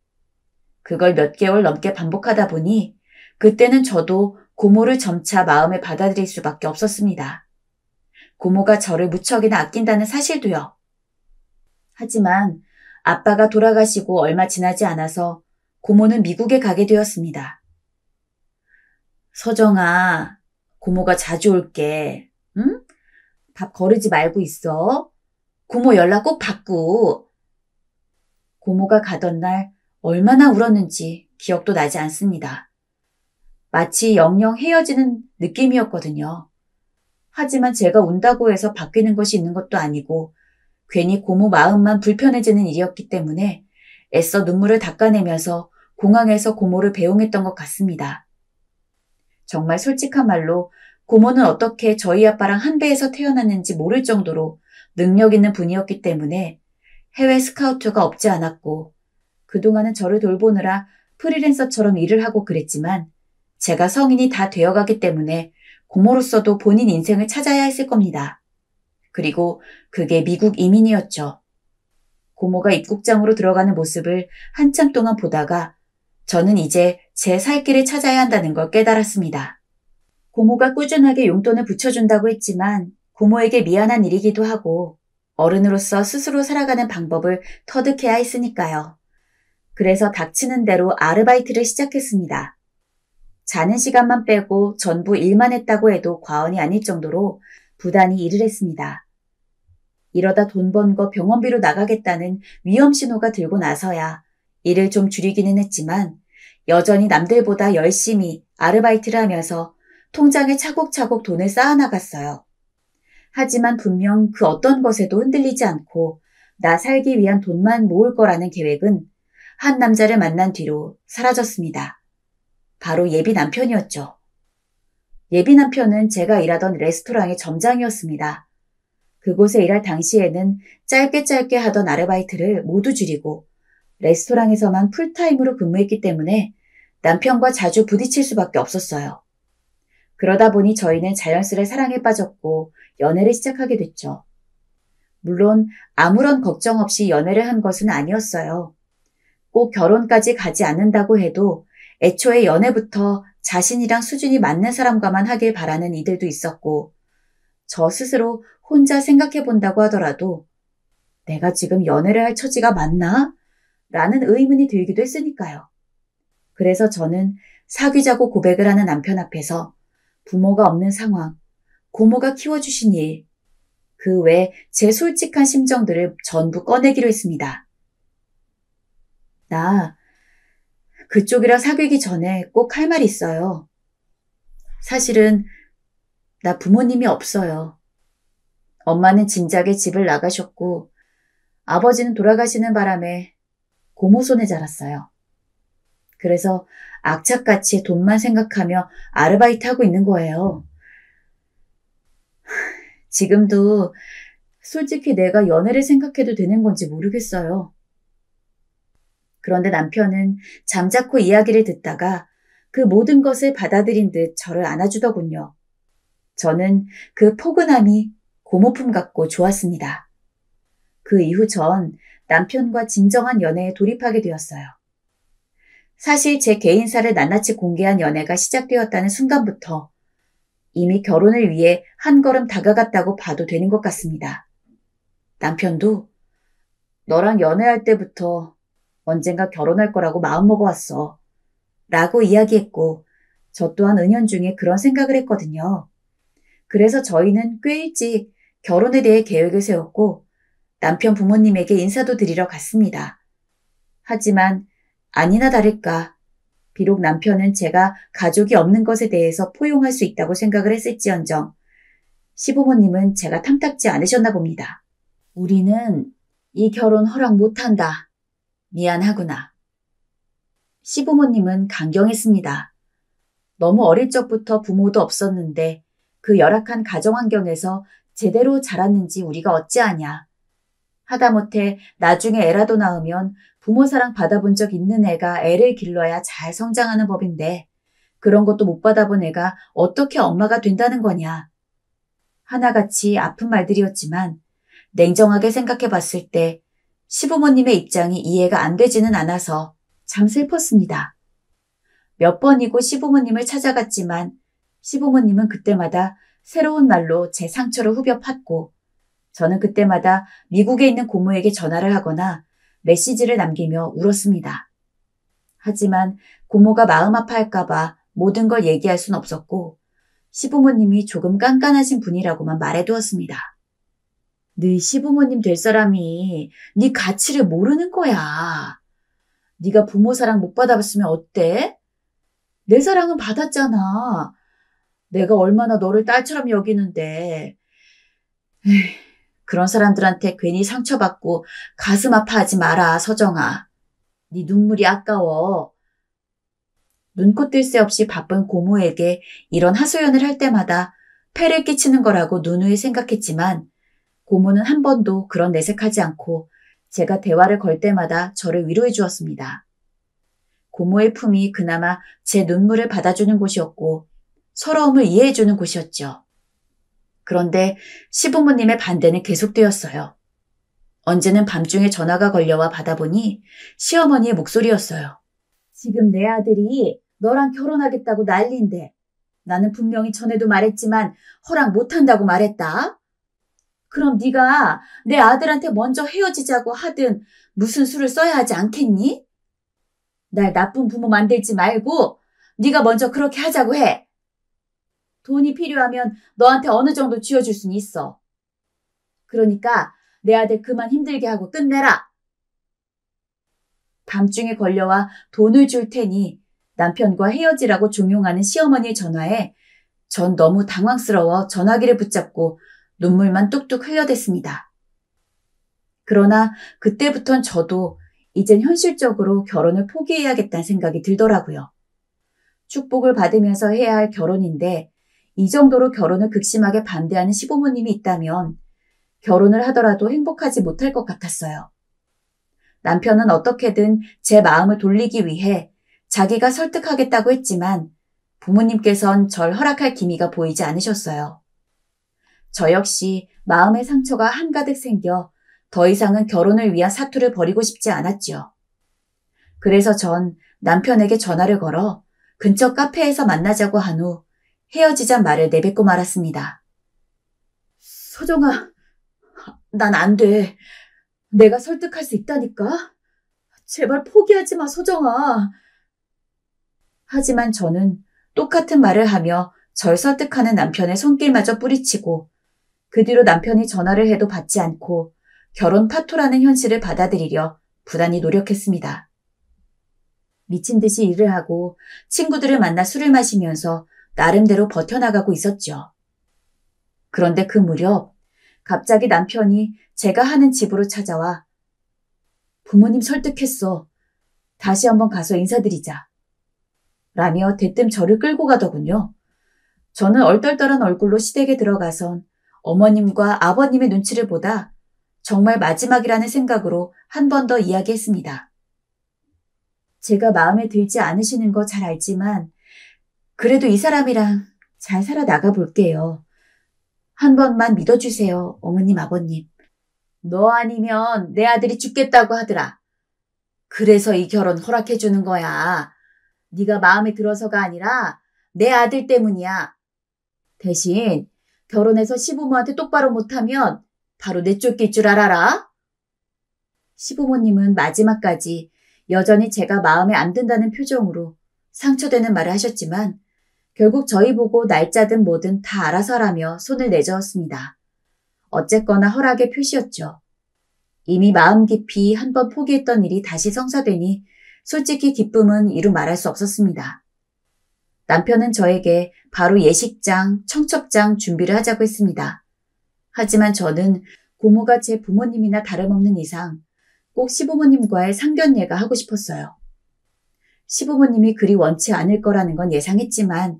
그걸 몇 개월 넘게 반복하다 보니 그때는 저도 고모를 점차 마음에 받아들일 수밖에 없었습니다. 고모가 저를 무척이나 아낀다는 사실도요. 하지만 아빠가 돌아가시고 얼마 지나지 않아서 고모는 미국에 가게 되었습니다. 서정아, 고모가 자주 올게. 응? 밥 거르지 말고 있어. 고모 연락 꼭 받고. 고모가 가던 날 얼마나 울었는지 기억도 나지 않습니다. 마치 영영 헤어지는 느낌이었거든요. 하지만 제가 운다고 해서 바뀌는 것이 있는 것도 아니고 괜히 고모 마음만 불편해지는 일이었기 때문에 애써 눈물을 닦아내면서 공항에서 고모를 배웅했던 것 같습니다. 정말 솔직한 말로 고모는 어떻게 저희 아빠랑 한 배에서 태어났는지 모를 정도로 능력 있는 분이었기 때문에 해외 스카우트가 없지 않았고 그동안은 저를 돌보느라 프리랜서처럼 일을 하고 그랬지만 제가 성인이 다 되어가기 때문에 고모로서도 본인 인생을 찾아야 했을 겁니다. 그리고 그게 미국 이민이었죠. 고모가 입국장으로 들어가는 모습을 한참 동안 보다가 저는 이제 제 살 길을 찾아야 한다는 걸 깨달았습니다. 고모가 꾸준하게 용돈을 붙여준다고 했지만 고모에게 미안한 일이기도 하고 어른으로서 스스로 살아가는 방법을 터득해야 했으니까요. 그래서 닥치는 대로 아르바이트를 시작했습니다. 자는 시간만 빼고 전부 일만 했다고 해도 과언이 아닐 정도로 부단히 일을 했습니다. 이러다 돈 번 거 병원비로 나가겠다는 위험 신호가 들고 나서야 일을 좀 줄이기는 했지만 여전히 남들보다 열심히 아르바이트를 하면서 통장에 차곡차곡 돈을 쌓아나갔어요. 하지만 분명 그 어떤 것에도 흔들리지 않고 나 살기 위한 돈만 모을 거라는 계획은 한 남자를 만난 뒤로 사라졌습니다. 바로 예비 남편이었죠. 예비 남편은 제가 일하던 레스토랑의 점장이었습니다. 그곳에 일할 당시에는 짧게 하던 아르바이트를 모두 줄이고 레스토랑에서만 풀타임으로 근무했기 때문에 남편과 자주 부딪힐 수밖에 없었어요. 그러다 보니 저희는 자연스레 사랑에 빠졌고 연애를 시작하게 됐죠. 물론 아무런 걱정 없이 연애를 한 것은 아니었어요. 꼭 결혼까지 가지 않는다고 해도 애초에 연애부터 자신이랑 수준이 맞는 사람과만 하길 바라는 이들도 있었고 저 스스로 혼자 생각해 본다고 하더라도 내가 지금 연애를 할 처지가 맞나? 라는 의문이 들기도 했으니까요. 그래서 저는 사귀자고 고백을 하는 남편 앞에서 부모가 없는 상황, 고모가 키워주신 일, 그 외 제 솔직한 심정들을 전부 꺼내기로 했습니다. 나 그쪽이랑 사귀기 전에 꼭 할 말이 있어요. 사실은 나 부모님이 없어요. 엄마는 진작에 집을 나가셨고 아버지는 돌아가시는 바람에 고모 손에 자랐어요. 그래서 악착같이 돈만 생각하며 아르바이트하고 있는 거예요. 지금도 솔직히 내가 연애를 생각해도 되는 건지 모르겠어요. 그런데 남편은 잠자코 이야기를 듣다가 그 모든 것을 받아들인 듯 저를 안아주더군요. 저는 그 포근함이 고모품 같고 좋았습니다. 그 이후 전 남편과 진정한 연애에 돌입하게 되었어요. 사실 제 개인사를 낱낱이 공개한 연애가 시작되었다는 순간부터 이미 결혼을 위해 한 걸음 다가갔다고 봐도 되는 것 같습니다. 남편도 너랑 연애할 때부터 언젠가 결혼할 거라고 마음먹어왔어 라고 이야기했고 저 또한 은연중에 그런 생각을 했거든요. 그래서 저희는 꽤 일찍 결혼에 대해 계획을 세웠고 남편 부모님에게 인사도 드리러 갔습니다. 하지만 아니나 다를까 비록 남편은 제가 가족이 없는 것에 대해서 포용할 수 있다고 생각을 했을지언정 시부모님은 제가 탐탁지 않으셨나 봅니다. 우리는 이 결혼 허락 못한다. 미안하구나. 시부모님은 강경했습니다. 너무 어릴 적부터 부모도 없었는데 그 열악한 가정 환경에서 제대로 자랐는지 우리가 어찌하냐. 하다못해 나중에 애라도 낳으면 부모 사랑 받아본 적 있는 애가 애를 길러야 잘 성장하는 법인데 그런 것도 못 받아본 애가 어떻게 엄마가 된다는 거냐. 하나같이 아픈 말들이었지만 냉정하게 생각해 봤을 때 시부모님의 입장이 이해가 안 되지는 않아서 참 슬펐습니다. 몇 번이고 시부모님을 찾아갔지만 시부모님은 그때마다 새로운 말로 제 상처를 후벼 팠고 저는 그때마다 미국에 있는 고모에게 전화를 하거나 메시지를 남기며 울었습니다. 하지만 고모가 마음 아파할까봐 모든 걸 얘기할 순 없었고 시부모님이 조금 깐깐하신 분이라고만 말해두었습니다. 네 시부모님 될 사람이 네 가치를 모르는 거야. 네가 부모 사랑 못 받아봤으면 어때? 내 사랑은 받았잖아. 내가 얼마나 너를 딸처럼 여기는데. 그런 사람들한테 괜히 상처받고 가슴 아파하지 마라, 서정아. 네 눈물이 아까워. 눈코 뜰 새 없이 바쁜 고모에게 이런 하소연을 할 때마다 폐를 끼치는 거라고 누누이 생각했지만 고모는 한 번도 그런 내색하지 않고 제가 대화를 걸 때마다 저를 위로해 주었습니다. 고모의 품이 그나마 제 눈물을 받아주는 곳이었고 서러움을 이해해 주는 곳이었죠. 그런데 시부모님의 반대는 계속되었어요. 언제는 밤중에 전화가 걸려와 받아보니 시어머니의 목소리였어요. 지금 내 아들이 너랑 결혼하겠다고 난리인데 나는 분명히 전에도 말했지만 허락 못한다고 말했다. 그럼 네가 내 아들한테 먼저 헤어지자고 하든 무슨 수를 써야 하지 않겠니? 날 나쁜 부모 만들지 말고 네가 먼저 그렇게 하자고 해. 돈이 필요하면 너한테 어느 정도 쥐어줄 수는 있어. 그러니까 내 아들 그만 힘들게 하고 끝내라. 밤중에 걸려와 돈을 줄 테니 남편과 헤어지라고 종용하는 시어머니의 전화에 전 너무 당황스러워 전화기를 붙잡고 눈물만 뚝뚝 흘려댔습니다. 그러나 그때부턴 저도 이젠 현실적으로 결혼을 포기해야겠다는 생각이 들더라고요. 축복을 받으면서 해야 할 결혼인데 이 정도로 결혼을 극심하게 반대하는 시부모님이 있다면 결혼을 하더라도 행복하지 못할 것 같았어요. 남편은 어떻게든 제 마음을 돌리기 위해 자기가 설득하겠다고 했지만 부모님께선 절 허락할 기미가 보이지 않으셨어요. 저 역시 마음의 상처가 한가득 생겨 더 이상은 결혼을 위한 사투를 벌이고 싶지 않았지요. 그래서 전 남편에게 전화를 걸어 근처 카페에서 만나자고 한 후 헤어지자 말을 내뱉고 말았습니다. 서정아, 난 안 돼. 내가 설득할 수 있다니까? 제발 포기하지 마, 서정아. 하지만 저는 똑같은 말을 하며 절 설득하는 남편의 손길마저 뿌리치고 그 뒤로 남편이 전화를 해도 받지 않고 결혼 파토라는 현실을 받아들이려 부단히 노력했습니다. 미친 듯이 일을 하고 친구들을 만나 술을 마시면서 나름대로 버텨나가고 있었죠. 그런데 그 무렵 갑자기 남편이 제가 하는 집으로 찾아와 부모님 설득했어. 다시 한번 가서 인사드리자. 라며 대뜸 저를 끌고 가더군요. 저는 얼떨떨한 얼굴로 시댁에 들어가선 어머님과 아버님의 눈치를 보다 정말 마지막이라는 생각으로 한 번 더 이야기했습니다. 제가 마음에 들지 않으시는 거 잘 알지만 그래도 이 사람이랑 잘 살아나가 볼게요. 한 번만 믿어주세요, 어머님, 아버님. 너 아니면 내 아들이 죽겠다고 하더라. 그래서 이 결혼 허락해주는 거야. 네가 마음에 들어서가 아니라 내 아들 때문이야. 대신 결혼해서 시부모한테 똑바로 못하면 바로 내쫓길 줄 알아라. 시부모님은 마지막까지 여전히 제가 마음에 안 든다는 표정으로 상처되는 말을 하셨지만 결국 저희 보고 날짜든 뭐든 다 알아서 하라며 손을 내저었습니다. 어쨌거나 허락의 표시였죠. 이미 마음 깊이 한 번 포기했던 일이 다시 성사되니 솔직히 기쁨은 이루 말할 수 없었습니다. 남편은 저에게 바로 예식장, 청첩장 준비를 하자고 했습니다. 하지만 저는 고모가 제 부모님이나 다름없는 이상 꼭 시부모님과의 상견례가 하고 싶었어요. 시부모님이 그리 원치 않을 거라는 건 예상했지만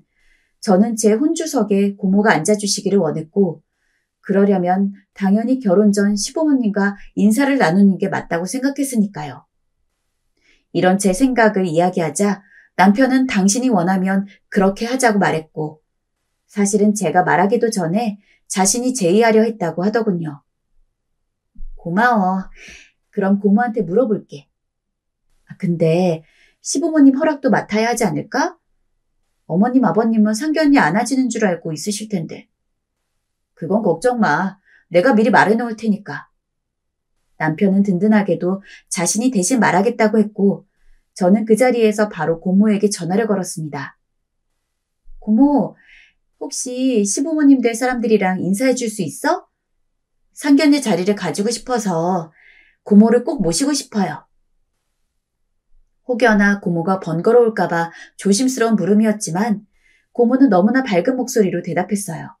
저는 제 혼주석에 고모가 앉아주시기를 원했고 그러려면 당연히 결혼 전 시부모님과 인사를 나누는 게 맞다고 생각했으니까요. 이런 제 생각을 이야기하자 남편은 당신이 원하면 그렇게 하자고 말했고 사실은 제가 말하기도 전에 자신이 제의하려 했다고 하더군요. 고마워. 그럼 고모한테 물어볼게. 근데 시부모님 허락도 맡아야 하지 않을까? 어머님, 아버님은 상견례 안 하시는 줄 알고 있으실 텐데. 그건 걱정 마. 내가 미리 말해놓을 테니까. 남편은 든든하게도 자신이 대신 말하겠다고 했고 저는 그 자리에서 바로 고모에게 전화를 걸었습니다. 고모, 혹시 시부모님 될 사람들이랑 인사해 줄 수 있어? 상견례 자리를 가지고 싶어서 고모를 꼭 모시고 싶어요. 혹여나 고모가 번거로울까봐 조심스러운 물음이었지만 고모는 너무나 밝은 목소리로 대답했어요.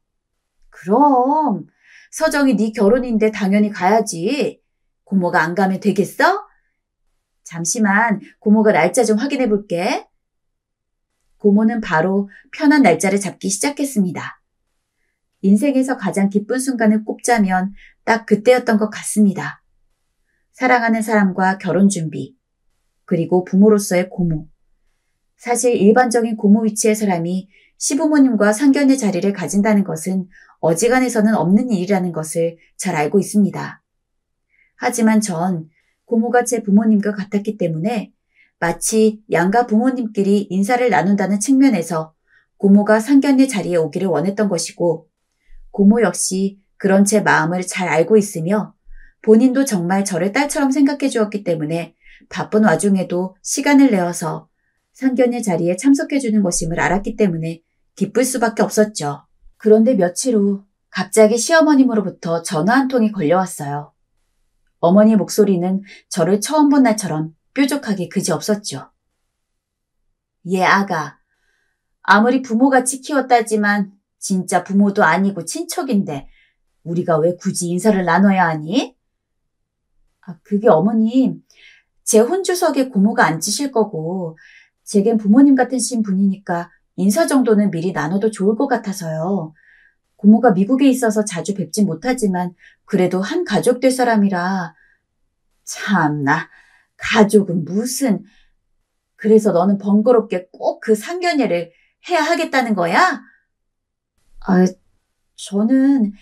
그럼 서정이 네 결혼인데 당연히 가야지. 고모가 안 가면 되겠어? 잠시만 고모가 날짜 좀 확인해 볼게. 고모는 바로 편한 날짜를 잡기 시작했습니다. 인생에서 가장 기쁜 순간을 꼽자면 딱 그때였던 것 같습니다. 사랑하는 사람과 결혼 준비, 그리고 부모로서의 고모. 사실 일반적인 고모 위치의 사람이 시부모님과 상견례 자리를 가진다는 것은 어지간해서는 없는 일이라는 것을 잘 알고 있습니다. 하지만 전 고모가 제 부모님과 같았기 때문에 마치 양가 부모님끼리 인사를 나눈다는 측면에서 고모가 상견례 자리에 오기를 원했던 것이고 고모 역시 그런 제 마음을 잘 알고 있으며 본인도 정말 저를 딸처럼 생각해 주었기 때문에 바쁜 와중에도 시간을 내어서 상견례 자리에 참석해 주는 것임을 알았기 때문에 기쁠 수밖에 없었죠. 그런데 며칠 후 갑자기 시어머님으로부터 전화 한 통이 걸려왔어요. 어머니 목소리는 저를 처음 본 날처럼 뾰족하게 그지없었죠. 얘 아가, 아무리 부모같이 키웠다지만 진짜 부모도 아니고 친척인데 우리가 왜 굳이 인사를 나눠야 하니? 그게 어머님, 제 혼주석에 고모가 앉으실 거고 제겐 부모님 같으신 분이니까 인사 정도는 미리 나눠도 좋을 것 같아서요. 고모가 미국에 있어서 자주 뵙진 못하지만 그래도 한 가족 될 사람이라. 참나, 가족은 무슨. 그래서 너는 번거롭게 꼭 그 상견례를 해야 하겠다는 거야? 저는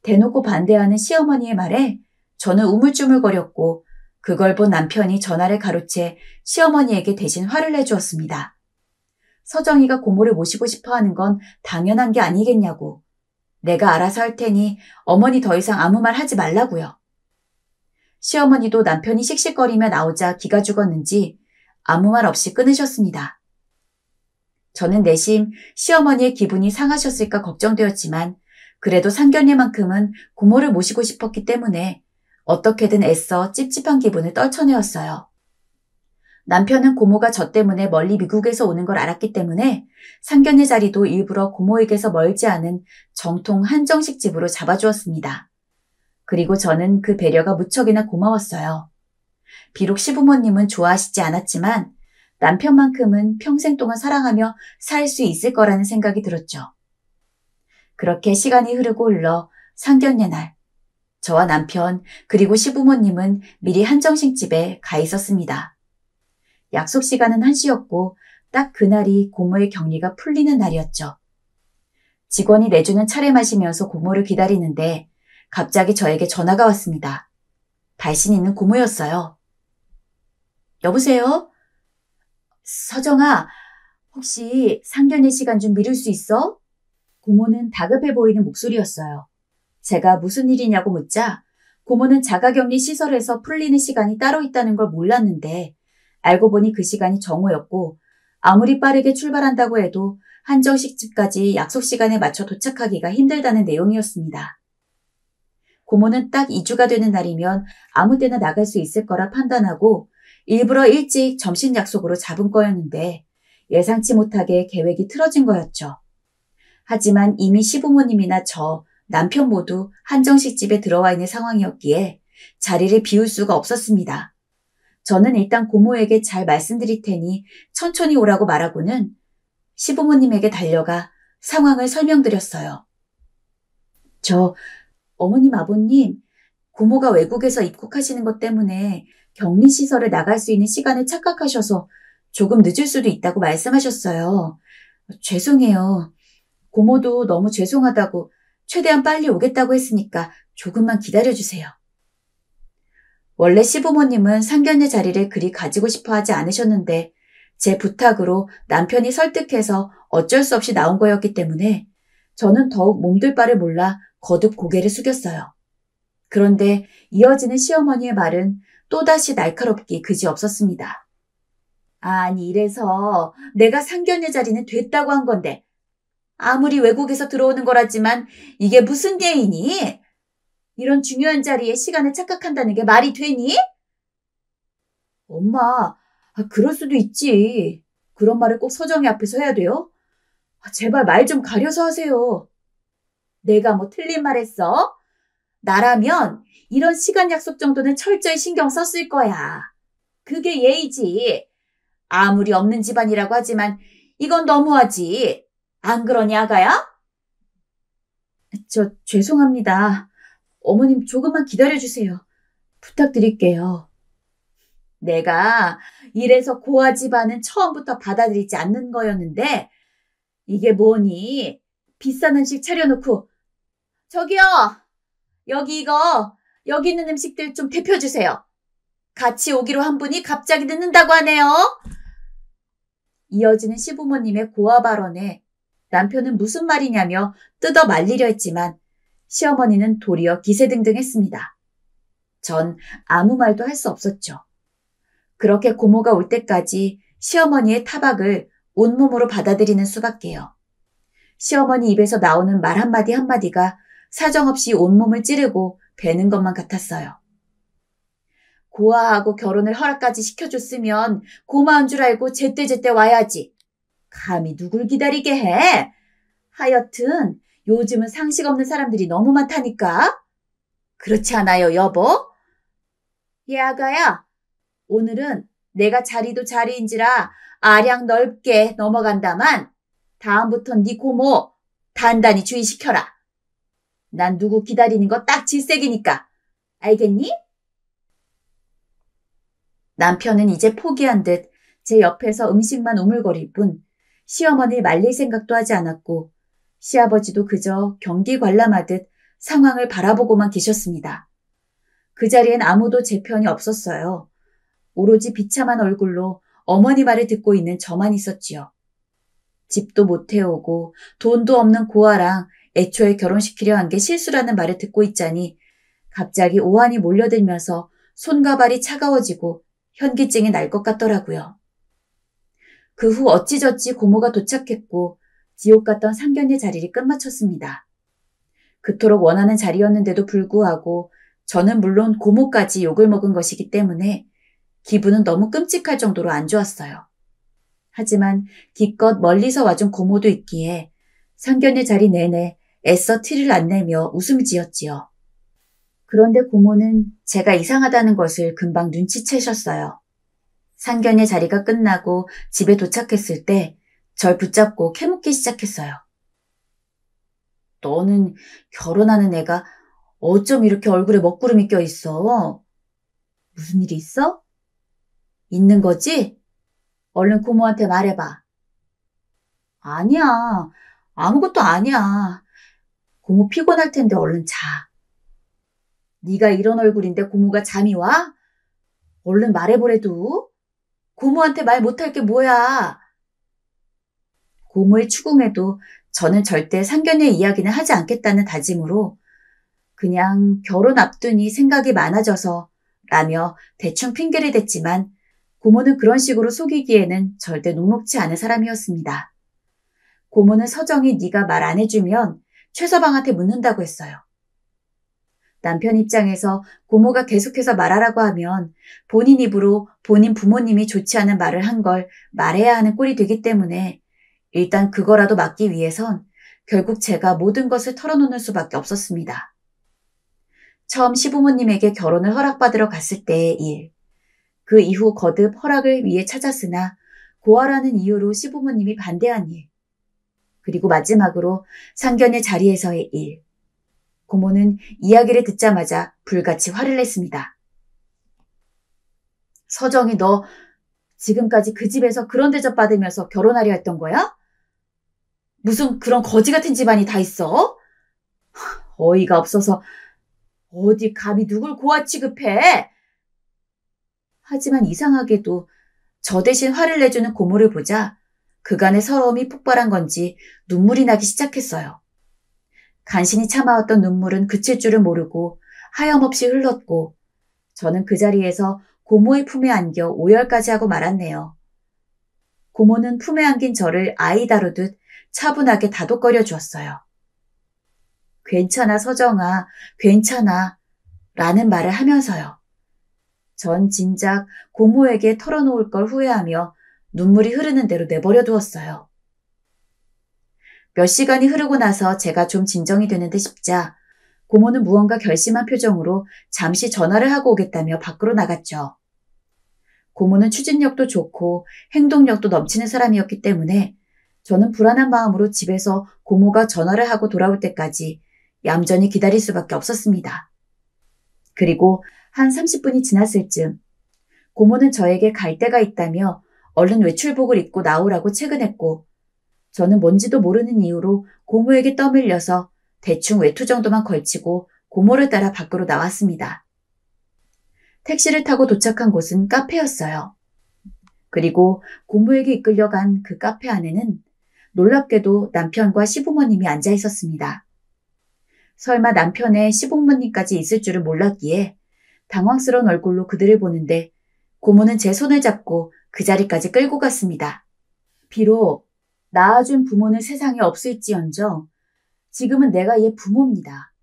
대놓고 반대하는 시어머니의 말에 저는 우물쭈물거렸고 그걸 본 남편이 전화를 가로채 시어머니에게 대신 화를 내주었습니다. 서정이가 고모를 모시고 싶어하는 건 당연한 게 아니겠냐고. 내가 알아서 할 테니 어머니 더 이상 아무 말 하지 말라고요. 시어머니도 남편이 씩씩거리며 나오자 기가 죽었는지 아무 말 없이 끊으셨습니다. 저는 내심 시어머니의 기분이 상하셨을까 걱정되었지만 그래도 상견례만큼은 고모를 모시고 싶었기 때문에 어떻게든 애써 찝찝한 기분을 떨쳐내었어요. 남편은 고모가 저 때문에 멀리 미국에서 오는 걸 알았기 때문에 상견례 자리도 일부러 고모에게서 멀지 않은 정통 한정식 집으로 잡아주었습니다. 그리고 저는 그 배려가 무척이나 고마웠어요. 비록 시부모님은 좋아하시지 않았지만 남편만큼은 평생 동안 사랑하며 살 수 있을 거라는 생각이 들었죠. 그렇게 시간이 흐르고 흘러 상견례 날, 저와 남편 그리고 시부모님은 미리 한정식 집에 가 있었습니다. 약속 시간은 1시였고 딱 그날이 고모의 격리가 풀리는 날이었죠. 직원이 내주는 차를 마시면서 고모를 기다리는데 갑자기 저에게 전화가 왔습니다. 발신 있는 고모였어요. 여보세요? 서정아, 혹시 상견례 시간 좀 미룰 수 있어? 고모는 다급해 보이는 목소리였어요. 제가 무슨 일이냐고 묻자 고모는 자가격리 시설에서 풀리는 시간이 따로 있다는 걸 몰랐는데 알고 보니 그 시간이 정오였고 아무리 빠르게 출발한다고 해도 한정식집까지 약속 시간에 맞춰 도착하기가 힘들다는 내용이었습니다. 고모는 딱 2주가 되는 날이면 아무 때나 나갈 수 있을 거라 판단하고 일부러 일찍 점심 약속으로 잡은 거였는데 예상치 못하게 계획이 틀어진 거였죠. 하지만 이미 시부모님이나 저, 남편 모두 한정식집에 들어와 있는 상황이었기에 자리를 비울 수가 없었습니다. 저는 일단 고모에게 잘 말씀드릴 테니 천천히 오라고 말하고는 시부모님에게 달려가 상황을 설명드렸어요. 어머님, 아버님, 고모가 외국에서 입국하시는 것 때문에 격리시설에 나갈 수 있는 시간을 착각하셔서 조금 늦을 수도 있다고 말씀하셨어요. 죄송해요. 고모도 너무 죄송하다고 최대한 빨리 오겠다고 했으니까 조금만 기다려주세요. 원래 시부모님은 상견례 자리를 그리 가지고 싶어 하지 않으셨는데 제 부탁으로 남편이 설득해서 어쩔 수 없이 나온 거였기 때문에 저는 더욱 몸둘 바를 몰라 거듭 고개를 숙였어요. 그런데 이어지는 시어머니의 말은 또다시 날카롭기 그지없었습니다. 아니, 이래서 내가 상견례 자리는 됐다고 한 건데 아무리 외국에서 들어오는 거라지만 이게 무슨 예의니? 이런 중요한 자리에 시간을 착각한다는 게 말이 되니? 엄마, 그럴 수도 있지. 그런 말을 꼭 서정이 앞에서 해야 돼요? 제발 말 좀 가려서 하세요. 내가 뭐 틀린 말 했어? 나라면 이런 시간 약속 정도는 철저히 신경 썼을 거야. 그게 예의지. 아무리 없는 집안이라고 하지만 이건 너무하지. 안 그러니, 아가야? 죄송합니다. 어머님 조금만 기다려주세요. 부탁드릴게요. 내가 이래서 고아 집안은 처음부터 받아들이지 않는 거였는데 이게 뭐니? 비싼 음식 차려놓고 저기요! 여기 있는 음식들 좀 데펴주세요. 같이 오기로 한 분이 갑자기 늦는다고 하네요. 이어지는 시부모님의 고아 발언에 남편은 무슨 말이냐며 뜯어 말리려 했지만 시어머니는 도리어 기세등등했습니다. 전 아무 말도 할 수 없었죠. 그렇게 고모가 올 때까지 시어머니의 타박을 온몸으로 받아들이는 수밖에요. 시어머니 입에서 나오는 말 한마디 한마디가 사정없이 온몸을 찌르고 베는 것만 같았어요. 고아하고 결혼을 허락까지 시켜줬으면 고마운 줄 알고 제때제때 와야지. 감히 누굴 기다리게 해? 하여튼 요즘은 상식 없는 사람들이 너무 많다니까. 그렇지 않아요, 여보? 예, 아가야. 오늘은 내가 자리도 자리인지라 아량 넓게 넘어간다만 다음부턴 네 고모 단단히 주의시켜라. 난 누구 기다리는 거 딱 질색이니까. 알겠니? 남편은 이제 포기한 듯 제 옆에서 음식만 우물거릴 뿐 시어머니를 말릴 생각도 하지 않았고 시아버지도 그저 경기 관람하듯 상황을 바라보고만 계셨습니다. 그 자리엔 아무도 제 편이 없었어요. 오로지 비참한 얼굴로 어머니 말을 듣고 있는 저만 있었지요. 집도 못 해오고 돈도 없는 고아랑 애초에 결혼시키려 한 게 실수라는 말을 듣고 있자니 갑자기 오한이 몰려들면서 손과 발이 차가워지고 현기증이 날 것 같더라고요. 그 후 어찌저찌 고모가 도착했고 지옥 같던 상견례 자리를 끝마쳤습니다. 그토록 원하는 자리였는데도 불구하고 저는 물론 고모까지 욕을 먹은 것이기 때문에 기분은 너무 끔찍할 정도로 안 좋았어요. 하지만 기껏 멀리서 와준 고모도 있기에 상견례 자리 내내 애써 티를 안 내며 웃음을 지었지요. 그런데 고모는 제가 이상하다는 것을 금방 눈치채셨어요. 상견례 자리가 끝나고 집에 도착했을 때 절 붙잡고 캐묻기 시작했어요. 너는 결혼하는 애가 어쩜 이렇게 얼굴에 먹구름이 껴있어? 무슨 일이 있어? 있는 거지? 얼른 고모한테 말해봐. 아니야. 아무것도 아니야. 고모 피곤할 텐데 얼른 자. 네가 이런 얼굴인데 고모가 잠이 와? 얼른 말해보래도. 고모한테 말 못할 게 뭐야. 고모의 추궁에도 저는 절대 상견례 이야기는 하지 않겠다는 다짐으로 그냥 결혼 앞두니 생각이 많아져서 라며 대충 핑계를 댔지만 고모는 그런 식으로 속이기에는 절대 녹록지 않은 사람이었습니다. 고모는 서정이 네가 말 안 해주면 최서방한테 묻는다고 했어요. 남편 입장에서 고모가 계속해서 말하라고 하면 본인 입으로 본인 부모님이 좋지 않은 말을 한 걸 말해야 하는 꼴이 되기 때문에 일단 그거라도 막기 위해선 결국 제가 모든 것을 털어놓는 수밖에 없었습니다. 처음 시부모님에게 결혼을 허락받으러 갔을 때의 일, 그 이후 거듭 허락을 위해 찾았으나 고아라는 이유로 시부모님이 반대한 일, 그리고 마지막으로 상견례 자리에서의 일. 고모는 이야기를 듣자마자 불같이 화를 냈습니다. 서정이 너 지금까지 그 집에서 그런 대접 받으면서 결혼하려 했던 거야? 무슨 그런 거지 같은 집안이 다 있어? 어이가 없어서 어디 감히 누굴 고아 취급해? 하지만 이상하게도 저 대신 화를 내주는 고모를 보자 그간의 서러움이 폭발한 건지 눈물이 나기 시작했어요. 간신히 참아왔던 눈물은 그칠 줄을 모르고 하염없이 흘렀고 저는 그 자리에서 고모의 품에 안겨 오열까지 하고 말았네요. 고모는 품에 안긴 저를 아이 다루듯 차분하게 다독거려 주었어요. 괜찮아 서정아, 괜찮아 라는 말을 하면서요. 전 진작 고모에게 털어놓을 걸 후회하며 눈물이 흐르는 대로 내버려 두었어요. 몇 시간이 흐르고 나서 제가 좀 진정이 되는 듯 싶자 고모는 무언가 결심한 표정으로 잠시 전화를 하고 오겠다며 밖으로 나갔죠. 고모는 추진력도 좋고 행동력도 넘치는 사람이었기 때문에 저는 불안한 마음으로 집에서 고모가 전화를 하고 돌아올 때까지 얌전히 기다릴 수밖에 없었습니다. 그리고 한 30분이 지났을 즈음 고모는 저에게 갈 데가 있다며 얼른 외출복을 입고 나오라고 체근했고 저는 뭔지도 모르는 이유로 고모에게 떠밀려서 대충 외투 정도만 걸치고 고모를 따라 밖으로 나왔습니다. 택시를 타고 도착한 곳은 카페였어요. 그리고 고모에게 이끌려간 그 카페 안에는 놀랍게도 남편과 시부모님이 앉아 있었습니다. 설마 남편의 시부모님까지 있을 줄을 몰랐기에 당황스러운 얼굴로 그들을 보는데 고모는 제 손을 잡고 그 자리까지 끌고 갔습니다. 비록 낳아준 부모는 세상에 없을지언정 지금은 내가 얘 부모입니다.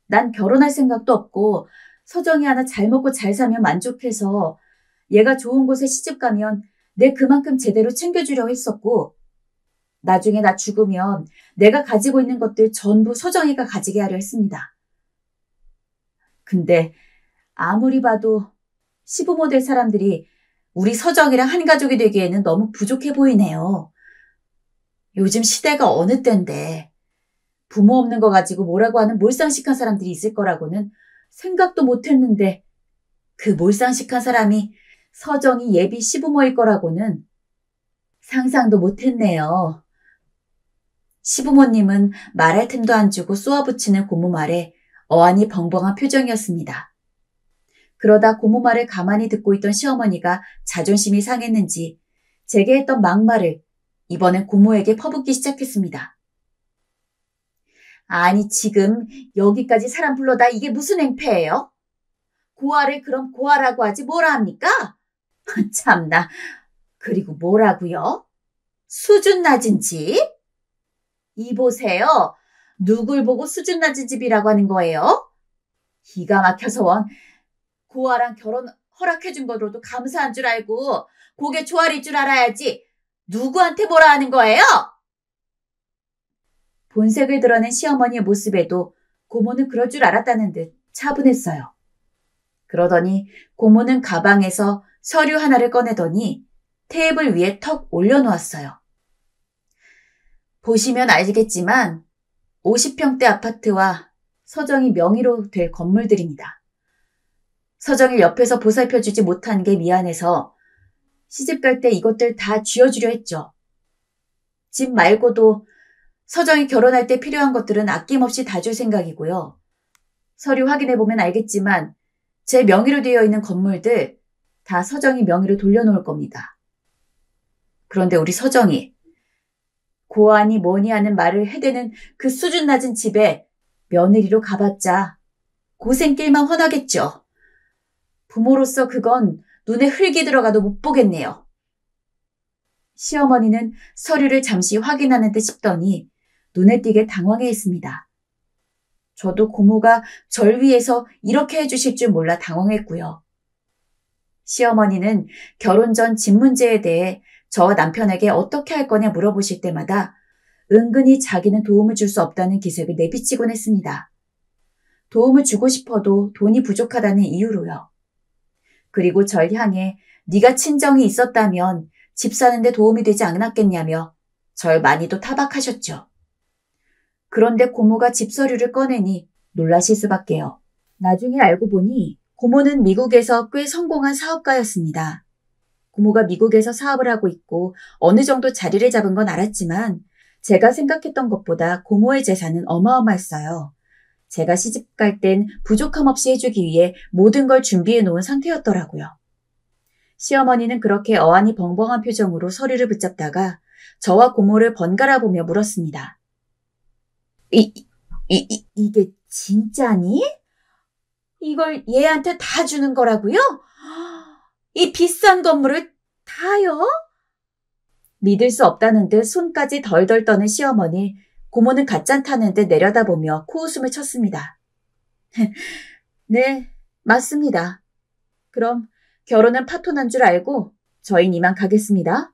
난 결혼할 생각도 없고 서정이 하나 잘 먹고 잘 살면 만족해서 얘가 좋은 곳에 시집 가면 내 그만큼 제대로 챙겨주려고 했었고 나중에 나 죽으면 내가 가지고 있는 것들 전부 서정이가 가지게 하려 했습니다. 근데 아무리 봐도 시부모 될 사람들이 우리 서정이랑 한 가족이 되기에는 너무 부족해 보이네요. 요즘 시대가 어느 때인데 부모 없는 거 가지고 뭐라고 하는 몰상식한 사람들이 있을 거라고는 생각도 못했는데 그 몰상식한 사람이 서정이 예비 시부모일 거라고는 상상도 못했네요. 시부모님은 말할 틈도 안 주고 쏘아붙이는 고모 말에 어안이 벙벙한 표정이었습니다. 그러다 고모 말을 가만히 듣고 있던 시어머니가 자존심이 상했는지 제게 했던 막말을 이번엔 고모에게 퍼붓기 시작했습니다. 아니 지금 여기까지 사람 불러다 이게 무슨 행패예요? 고아를 그럼 고아라고 하지 뭐라 합니까? 참나. 그리고 뭐라고요? 수준 낮은 집? 이보세요. 누굴 보고 수준 낮은 집이라고 하는 거예요? 기가 막혀서 원 고아랑 결혼 허락해준 거로도 감사한 줄 알고 고개 조아릴 줄 알아야지 누구한테 뭐라 하는 거예요? 본색을 드러낸 시어머니의 모습에도 고모는 그럴 줄 알았다는 듯 차분했어요. 그러더니 고모는 가방에서 서류 하나를 꺼내더니 테이블 위에 턱 올려놓았어요. 보시면 알겠지만 50평대 아파트와 서정이 명의로 될 건물들입니다. 서정이를 옆에서 보살펴주지 못한 게 미안해서 시집 갈 때 이것들 다 쥐어주려 했죠. 집 말고도 서정이 결혼할 때 필요한 것들은 아낌없이 다 줄 생각이고요. 서류 확인해보면 알겠지만 제 명의로 되어 있는 건물들 다 서정이 명의로 돌려놓을 겁니다. 그런데 우리 서정이 고아니 뭐니 하는 말을 해대는 그 수준 낮은 집에 며느리로 가봤자 고생길만 훤하겠죠. 부모로서 그건 눈에 흙이 들어가도 못 보겠네요. 시어머니는 서류를 잠시 확인하는 듯 싶더니 눈에 띄게 당황해했습니다. 저도 고모가 절 위해서 이렇게 해주실 줄 몰라 당황했고요. 시어머니는 결혼 전 집 문제에 대해 저 남편에게 어떻게 할 거냐 물어보실 때마다 은근히 자기는 도움을 줄 수 없다는 기색을 내비치곤 했습니다. 도움을 주고 싶어도 돈이 부족하다는 이유로요. 그리고 절 향해 네가 친정이 있었다면 집 사는데 도움이 되지 않았겠냐며 절 많이도 타박하셨죠. 그런데 고모가 집 서류를 꺼내니 놀라실 수밖에요. 나중에 알고 보니 고모는 미국에서 꽤 성공한 사업가였습니다. 고모가 미국에서 사업을 하고 있고 어느 정도 자리를 잡은 건 알았지만 제가 생각했던 것보다 고모의 재산은 어마어마했어요. 제가 시집 갈 땐 부족함 없이 해주기 위해 모든 걸 준비해 놓은 상태였더라고요. 시어머니는 그렇게 어안이 벙벙한 표정으로 서류를 붙잡다가 저와 고모를 번갈아 보며 물었습니다. 이게 진짜니? 이걸 얘한테 다 주는 거라고요? 이 비싼 건물을 다요? 믿을 수 없다는 듯 손까지 덜덜 떠는 시어머니, 고모는 갓잔타는 듯 내려다보며 코웃음을 쳤습니다. 네, 맞습니다. 그럼 결혼은 파토난 줄 알고 저흰 이만 가겠습니다.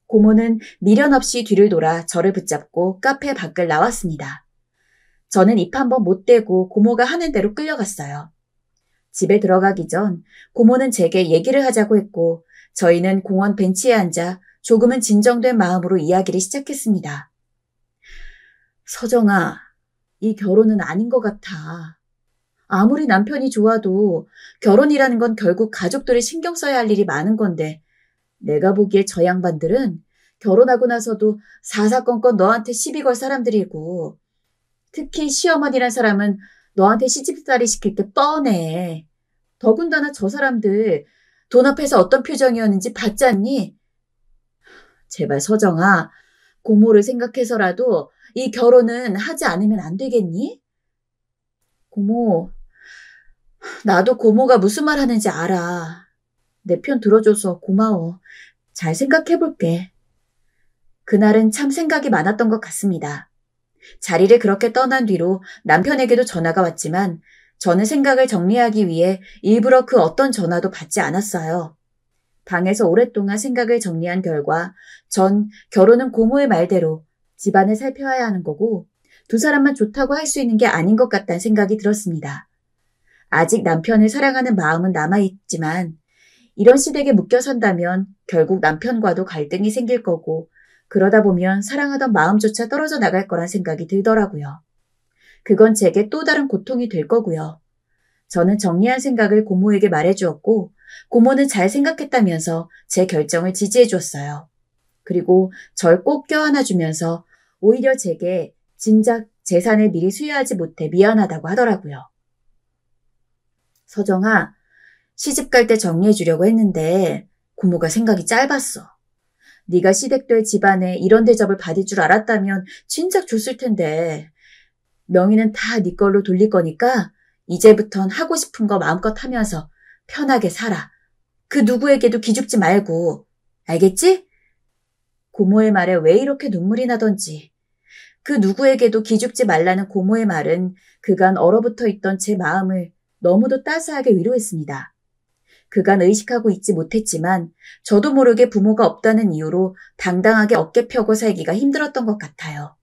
고모는 미련 없이 뒤를 돌아 저를 붙잡고 카페 밖을 나왔습니다. 저는 입 한 번 못 대고 고모가 하는 대로 끌려갔어요. 집에 들어가기 전 고모는 제게 얘기를 하자고 했고 저희는 공원 벤치에 앉아 조금은 진정된 마음으로 이야기를 시작했습니다. 서정아, 이 결혼은 아닌 것 같아. 아무리 남편이 좋아도 결혼이라는 건 결국 가족들을 신경 써야 할 일이 많은 건데 내가 보기에 저 양반들은 결혼하고 나서도 사사건건 너한테 시비 걸 사람들이고 특히 시어머니란 사람은 너한테 시집살이 시킬 게 뻔해. 더군다나 저 사람들 돈 앞에서 어떤 표정이었는지 봤지 않니? 제발 서정아, 고모를 생각해서라도 이 결혼은 하지 않으면 안 되겠니? 고모, 나도 고모가 무슨 말 하는지 알아. 내 편 들어줘서 고마워. 잘 생각해볼게. 그날은 참 생각이 많았던 것 같습니다. 자리를 그렇게 떠난 뒤로 남편에게도 전화가 왔지만 저는 생각을 정리하기 위해 일부러 그 어떤 전화도 받지 않았어요. 방에서 오랫동안 생각을 정리한 결과 전 결혼은 고모의 말대로 집안을 살펴야 하는 거고 두 사람만 좋다고 할 수 있는 게 아닌 것 같다는 생각이 들었습니다. 아직 남편을 사랑하는 마음은 남아있지만 이런 시댁에 묶여 산다면 결국 남편과도 갈등이 생길 거고 그러다 보면 사랑하던 마음조차 떨어져 나갈 거란 생각이 들더라고요. 그건 제게 또 다른 고통이 될 거고요. 저는 정리한 생각을 고모에게 말해주었고 고모는 잘 생각했다면서 제 결정을 지지해 주었어요. 그리고 절 꼭 껴안아주면서 오히려 제게 진작 재산을 미리 수여하지 못해 미안하다고 하더라고요. 서정아, 시집 갈 때 정리해 주려고 했는데 고모가 생각이 짧았어. 네가 시댁될 집안에 이런 대접을 받을 줄 알았다면 진작 줬을 텐데 명의는 다 네 걸로 돌릴 거니까 이제부턴 하고 싶은 거 마음껏 하면서 편하게 살아. 그 누구에게도 기죽지 말고. 알겠지? 고모의 말에 왜 이렇게 눈물이 나던지. 그 누구에게도 기죽지 말라는 고모의 말은 그간 얼어붙어 있던 제 마음을 너무도 따스하게 위로했습니다. 그간 의식하고 있지 못했지만 저도 모르게 부모가 없다는 이유로 당당하게 어깨 펴고 살기가 힘들었던 것 같아요.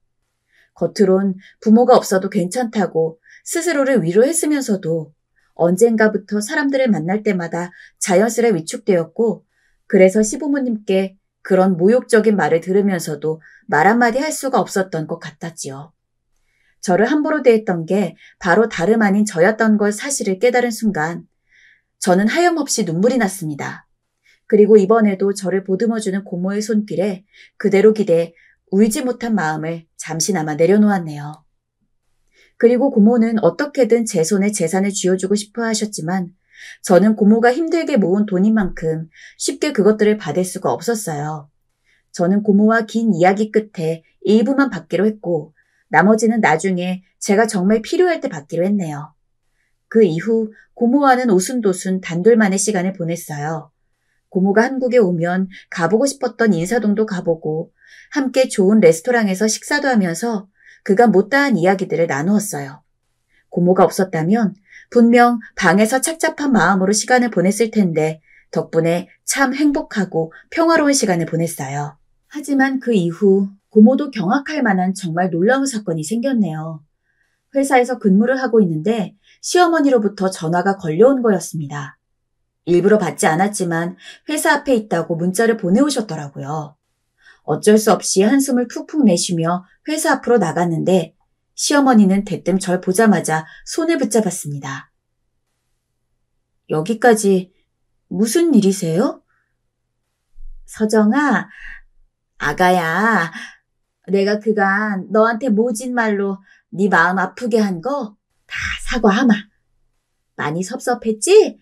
겉으론 부모가 없어도 괜찮다고 스스로를 위로했으면서도 언젠가부터 사람들을 만날 때마다 자연스레 위축되었고 그래서 시부모님께 그런 모욕적인 말을 들으면서도 말 한마디 할 수가 없었던 것 같았지요. 저를 함부로 대했던 게 바로 다름 아닌 저였던 걸 사실을 깨달은 순간 저는 하염없이 눈물이 났습니다. 그리고 이번에도 저를 보듬어주는 고모의 손길에 그대로 기대 울지 못한 마음을 잠시나마 내려놓았네요. 그리고 고모는 어떻게든 제 손에 재산을 쥐어주고 싶어 하셨지만 저는 고모가 힘들게 모은 돈인 만큼 쉽게 그것들을 받을 수가 없었어요. 저는 고모와 긴 이야기 끝에 일부만 받기로 했고 나머지는 나중에 제가 정말 필요할 때 받기로 했네요. 그 이후 고모와는 오순도순 단둘만의 시간을 보냈어요. 고모가 한국에 오면 가보고 싶었던 인사동도 가보고 함께 좋은 레스토랑에서 식사도 하면서 그간 못다한 이야기들을 나누었어요. 고모가 없었다면 분명 방에서 착잡한 마음으로 시간을 보냈을 텐데 덕분에 참 행복하고 평화로운 시간을 보냈어요. 하지만 그 이후 고모도 경악할 만한 정말 놀라운 사건이 생겼네요. 회사에서 근무를 하고 있는데 시어머니로부터 전화가 걸려온 거였습니다. 일부러 받지 않았지만 회사 앞에 있다고 문자를 보내오셨더라고요. 어쩔 수 없이 한숨을 푹푹 내쉬며 회사 앞으로 나갔는데 시어머니는 대뜸 절 보자마자 손을 붙잡았습니다. 여기까지 무슨 일이세요? 서정아, 아가야, 내가 그간 너한테 모진 말로 네 마음 아프게 한 거 다 사과하마. 많이 섭섭했지?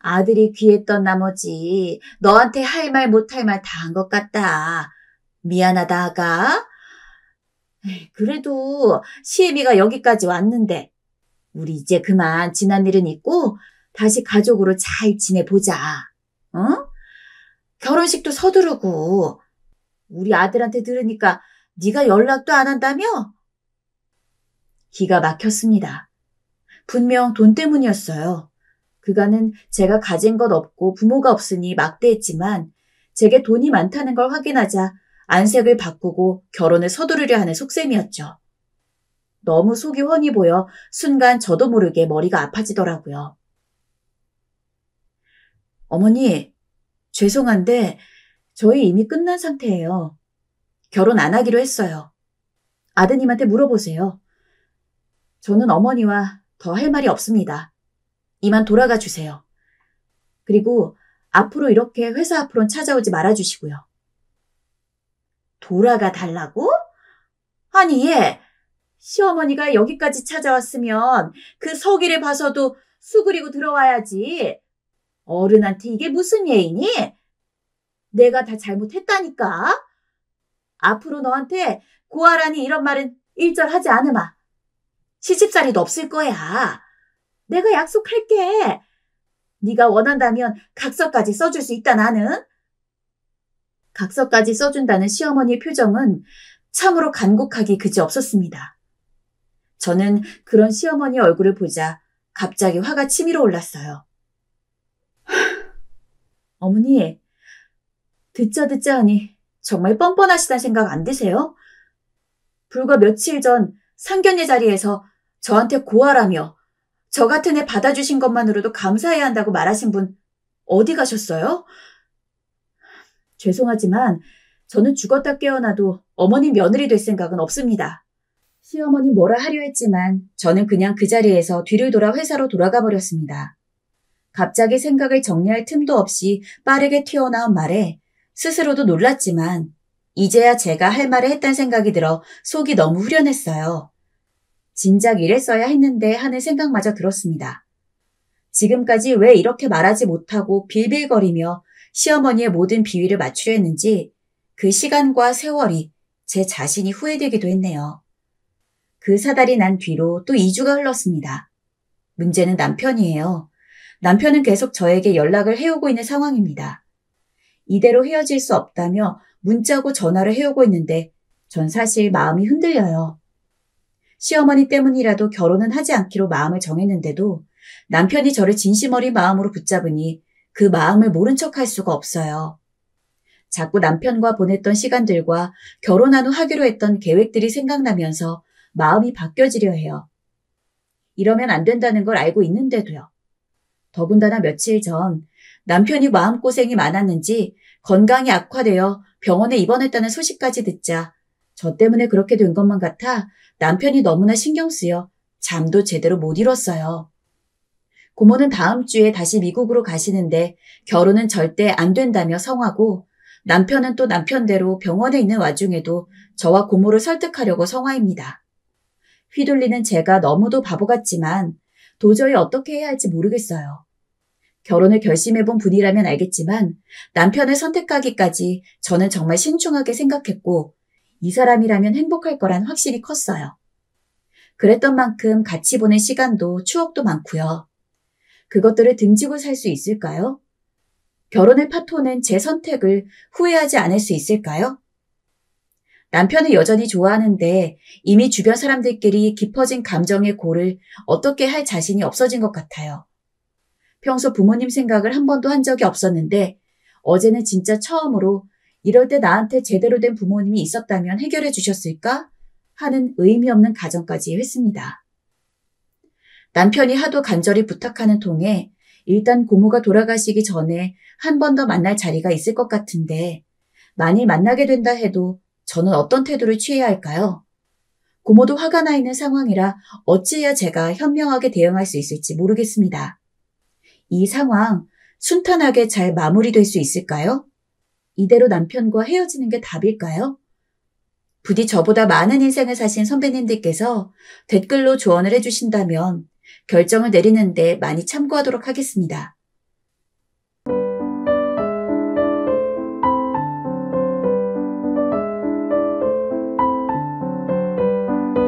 아들이 귀했던 나머지 너한테 할 말 못할 말 다 한 것 같다. 미안하다, 아가. 그래도 시애미가 여기까지 왔는데 우리 이제 그만 지난 일은 잊고 다시 가족으로 잘 지내보자. 어? 결혼식도 서두르고 우리 아들한테 들으니까 네가 연락도 안 한다며? 기가 막혔습니다. 분명 돈 때문이었어요. 그간은 제가 가진 것 없고 부모가 없으니 막대했지만 제게 돈이 많다는 걸 확인하자 안색을 바꾸고 결혼을 서두르려 하는 속셈이었죠. 너무 속이 훤히 보여 순간 저도 모르게 머리가 아파지더라고요. 어머니, 죄송한데 저희 이미 끝난 상태예요. 결혼 안 하기로 했어요. 아드님한테 물어보세요. 저는 어머니와 더 할 말이 없습니다. 이만 돌아가 주세요. 그리고 앞으로 이렇게 회사 앞으로는 찾아오지 말아주시고요. 돌아가 달라고? 아니 얘, 시어머니가 여기까지 찾아왔으면 그 서기를 봐서도 수그리고 들어와야지. 어른한테 이게 무슨 예의니? 내가 다 잘못했다니까. 앞으로 너한테 고아라니 이런 말은 일절하지 않으마. 시집살이도 없을 거야. 내가 약속할게. 네가 원한다면 각서까지 써줄 수 있다 나는. 각서까지 써준다는 시어머니의 표정은 참으로 간곡하기 그지없었습니다. 저는 그런 시어머니 얼굴을 보자 갑자기 화가 치밀어 올랐어요. 어머니, 듣자 하니 정말 뻔뻔하시다는 생각 안 드세요? 불과 며칠 전 상견례 자리에서 저한테 고아라며 저 같은 애 받아주신 것만으로도 감사해야 한다고 말하신 분 어디 가셨어요? 죄송하지만 저는 죽었다 깨어나도 어머니 며느리 될 생각은 없습니다. 시어머니 뭐라 하려 했지만 저는 그냥 그 자리에서 뒤를 돌아 회사로 돌아가 버렸습니다. 갑자기 생각을 정리할 틈도 없이 빠르게 튀어나온 말에 스스로도 놀랐지만 이제야 제가 할 말을 했다는 생각이 들어 속이 너무 후련했어요. 진작 이랬어야 했는데 하는 생각마저 들었습니다. 지금까지 왜 이렇게 말하지 못하고 빌빌거리며 시어머니의 모든 비위를 맞추려 했는지 그 시간과 세월이 제 자신이 후회되기도 했네요. 그 사달이 난 뒤로 또 2주가 흘렀습니다. 문제는 남편이에요. 남편은 계속 저에게 연락을 해오고 있는 상황입니다. 이대로 헤어질 수 없다며 문자고 전화를 해오고 있는데 전 사실 마음이 흔들려요. 시어머니 때문이라도 결혼은 하지 않기로 마음을 정했는데도 남편이 저를 진심 어린 마음으로 붙잡으니 그 마음을 모른 척할 수가 없어요. 자꾸 남편과 보냈던 시간들과 결혼한 후 하기로 했던 계획들이 생각나면서 마음이 바뀌어지려 해요. 이러면 안 된다는 걸 알고 있는데도요. 더군다나 며칠 전 남편이 마음고생이 많았는지 건강이 악화되어 병원에 입원했다는 소식까지 듣자 저 때문에 그렇게 된 것만 같아 남편이 너무나 신경 쓰여 잠도 제대로 못 이뤘어요. 고모는 다음 주에 다시 미국으로 가시는데 결혼은 절대 안 된다며 성화고 남편은 또 남편대로 병원에 있는 와중에도 저와 고모를 설득하려고 성화입니다. 휘둘리는 제가 너무도 바보 같지만 도저히 어떻게 해야 할지 모르겠어요. 결혼을 결심해본 분이라면 알겠지만 남편을 선택하기까지 저는 정말 신중하게 생각했고 이 사람이라면 행복할 거란 확신이 컸어요. 그랬던 만큼 같이 보낸 시간도 추억도 많고요. 그것들을 등지고 살 수 있을까요? 결혼을 파토낸 제 선택을 후회하지 않을 수 있을까요? 남편을 여전히 좋아하는데 이미 주변 사람들끼리 깊어진 감정의 골을 어떻게 할 자신이 없어진 것 같아요. 평소 부모님 생각을 한 번도 한 적이 없었는데 어제는 진짜 처음으로 이럴 때 나한테 제대로 된 부모님이 있었다면 해결해 주셨을까? 하는 의미 없는 가정까지 했습니다. 남편이 하도 간절히 부탁하는 통에 일단 고모가 돌아가시기 전에 한 번 더 만날 자리가 있을 것 같은데 만일 만나게 된다 해도 저는 어떤 태도를 취해야 할까요? 고모도 화가 나 있는 상황이라 어찌해야 제가 현명하게 대응할 수 있을지 모르겠습니다. 이 상황 순탄하게 잘 마무리될 수 있을까요? 이대로 남편과 헤어지는 게 답일까요? 부디 저보다 많은 인생을 사신 선배님들께서 댓글로 조언을 해주신다면 결정을 내리는데 많이 참고하도록 하겠습니다.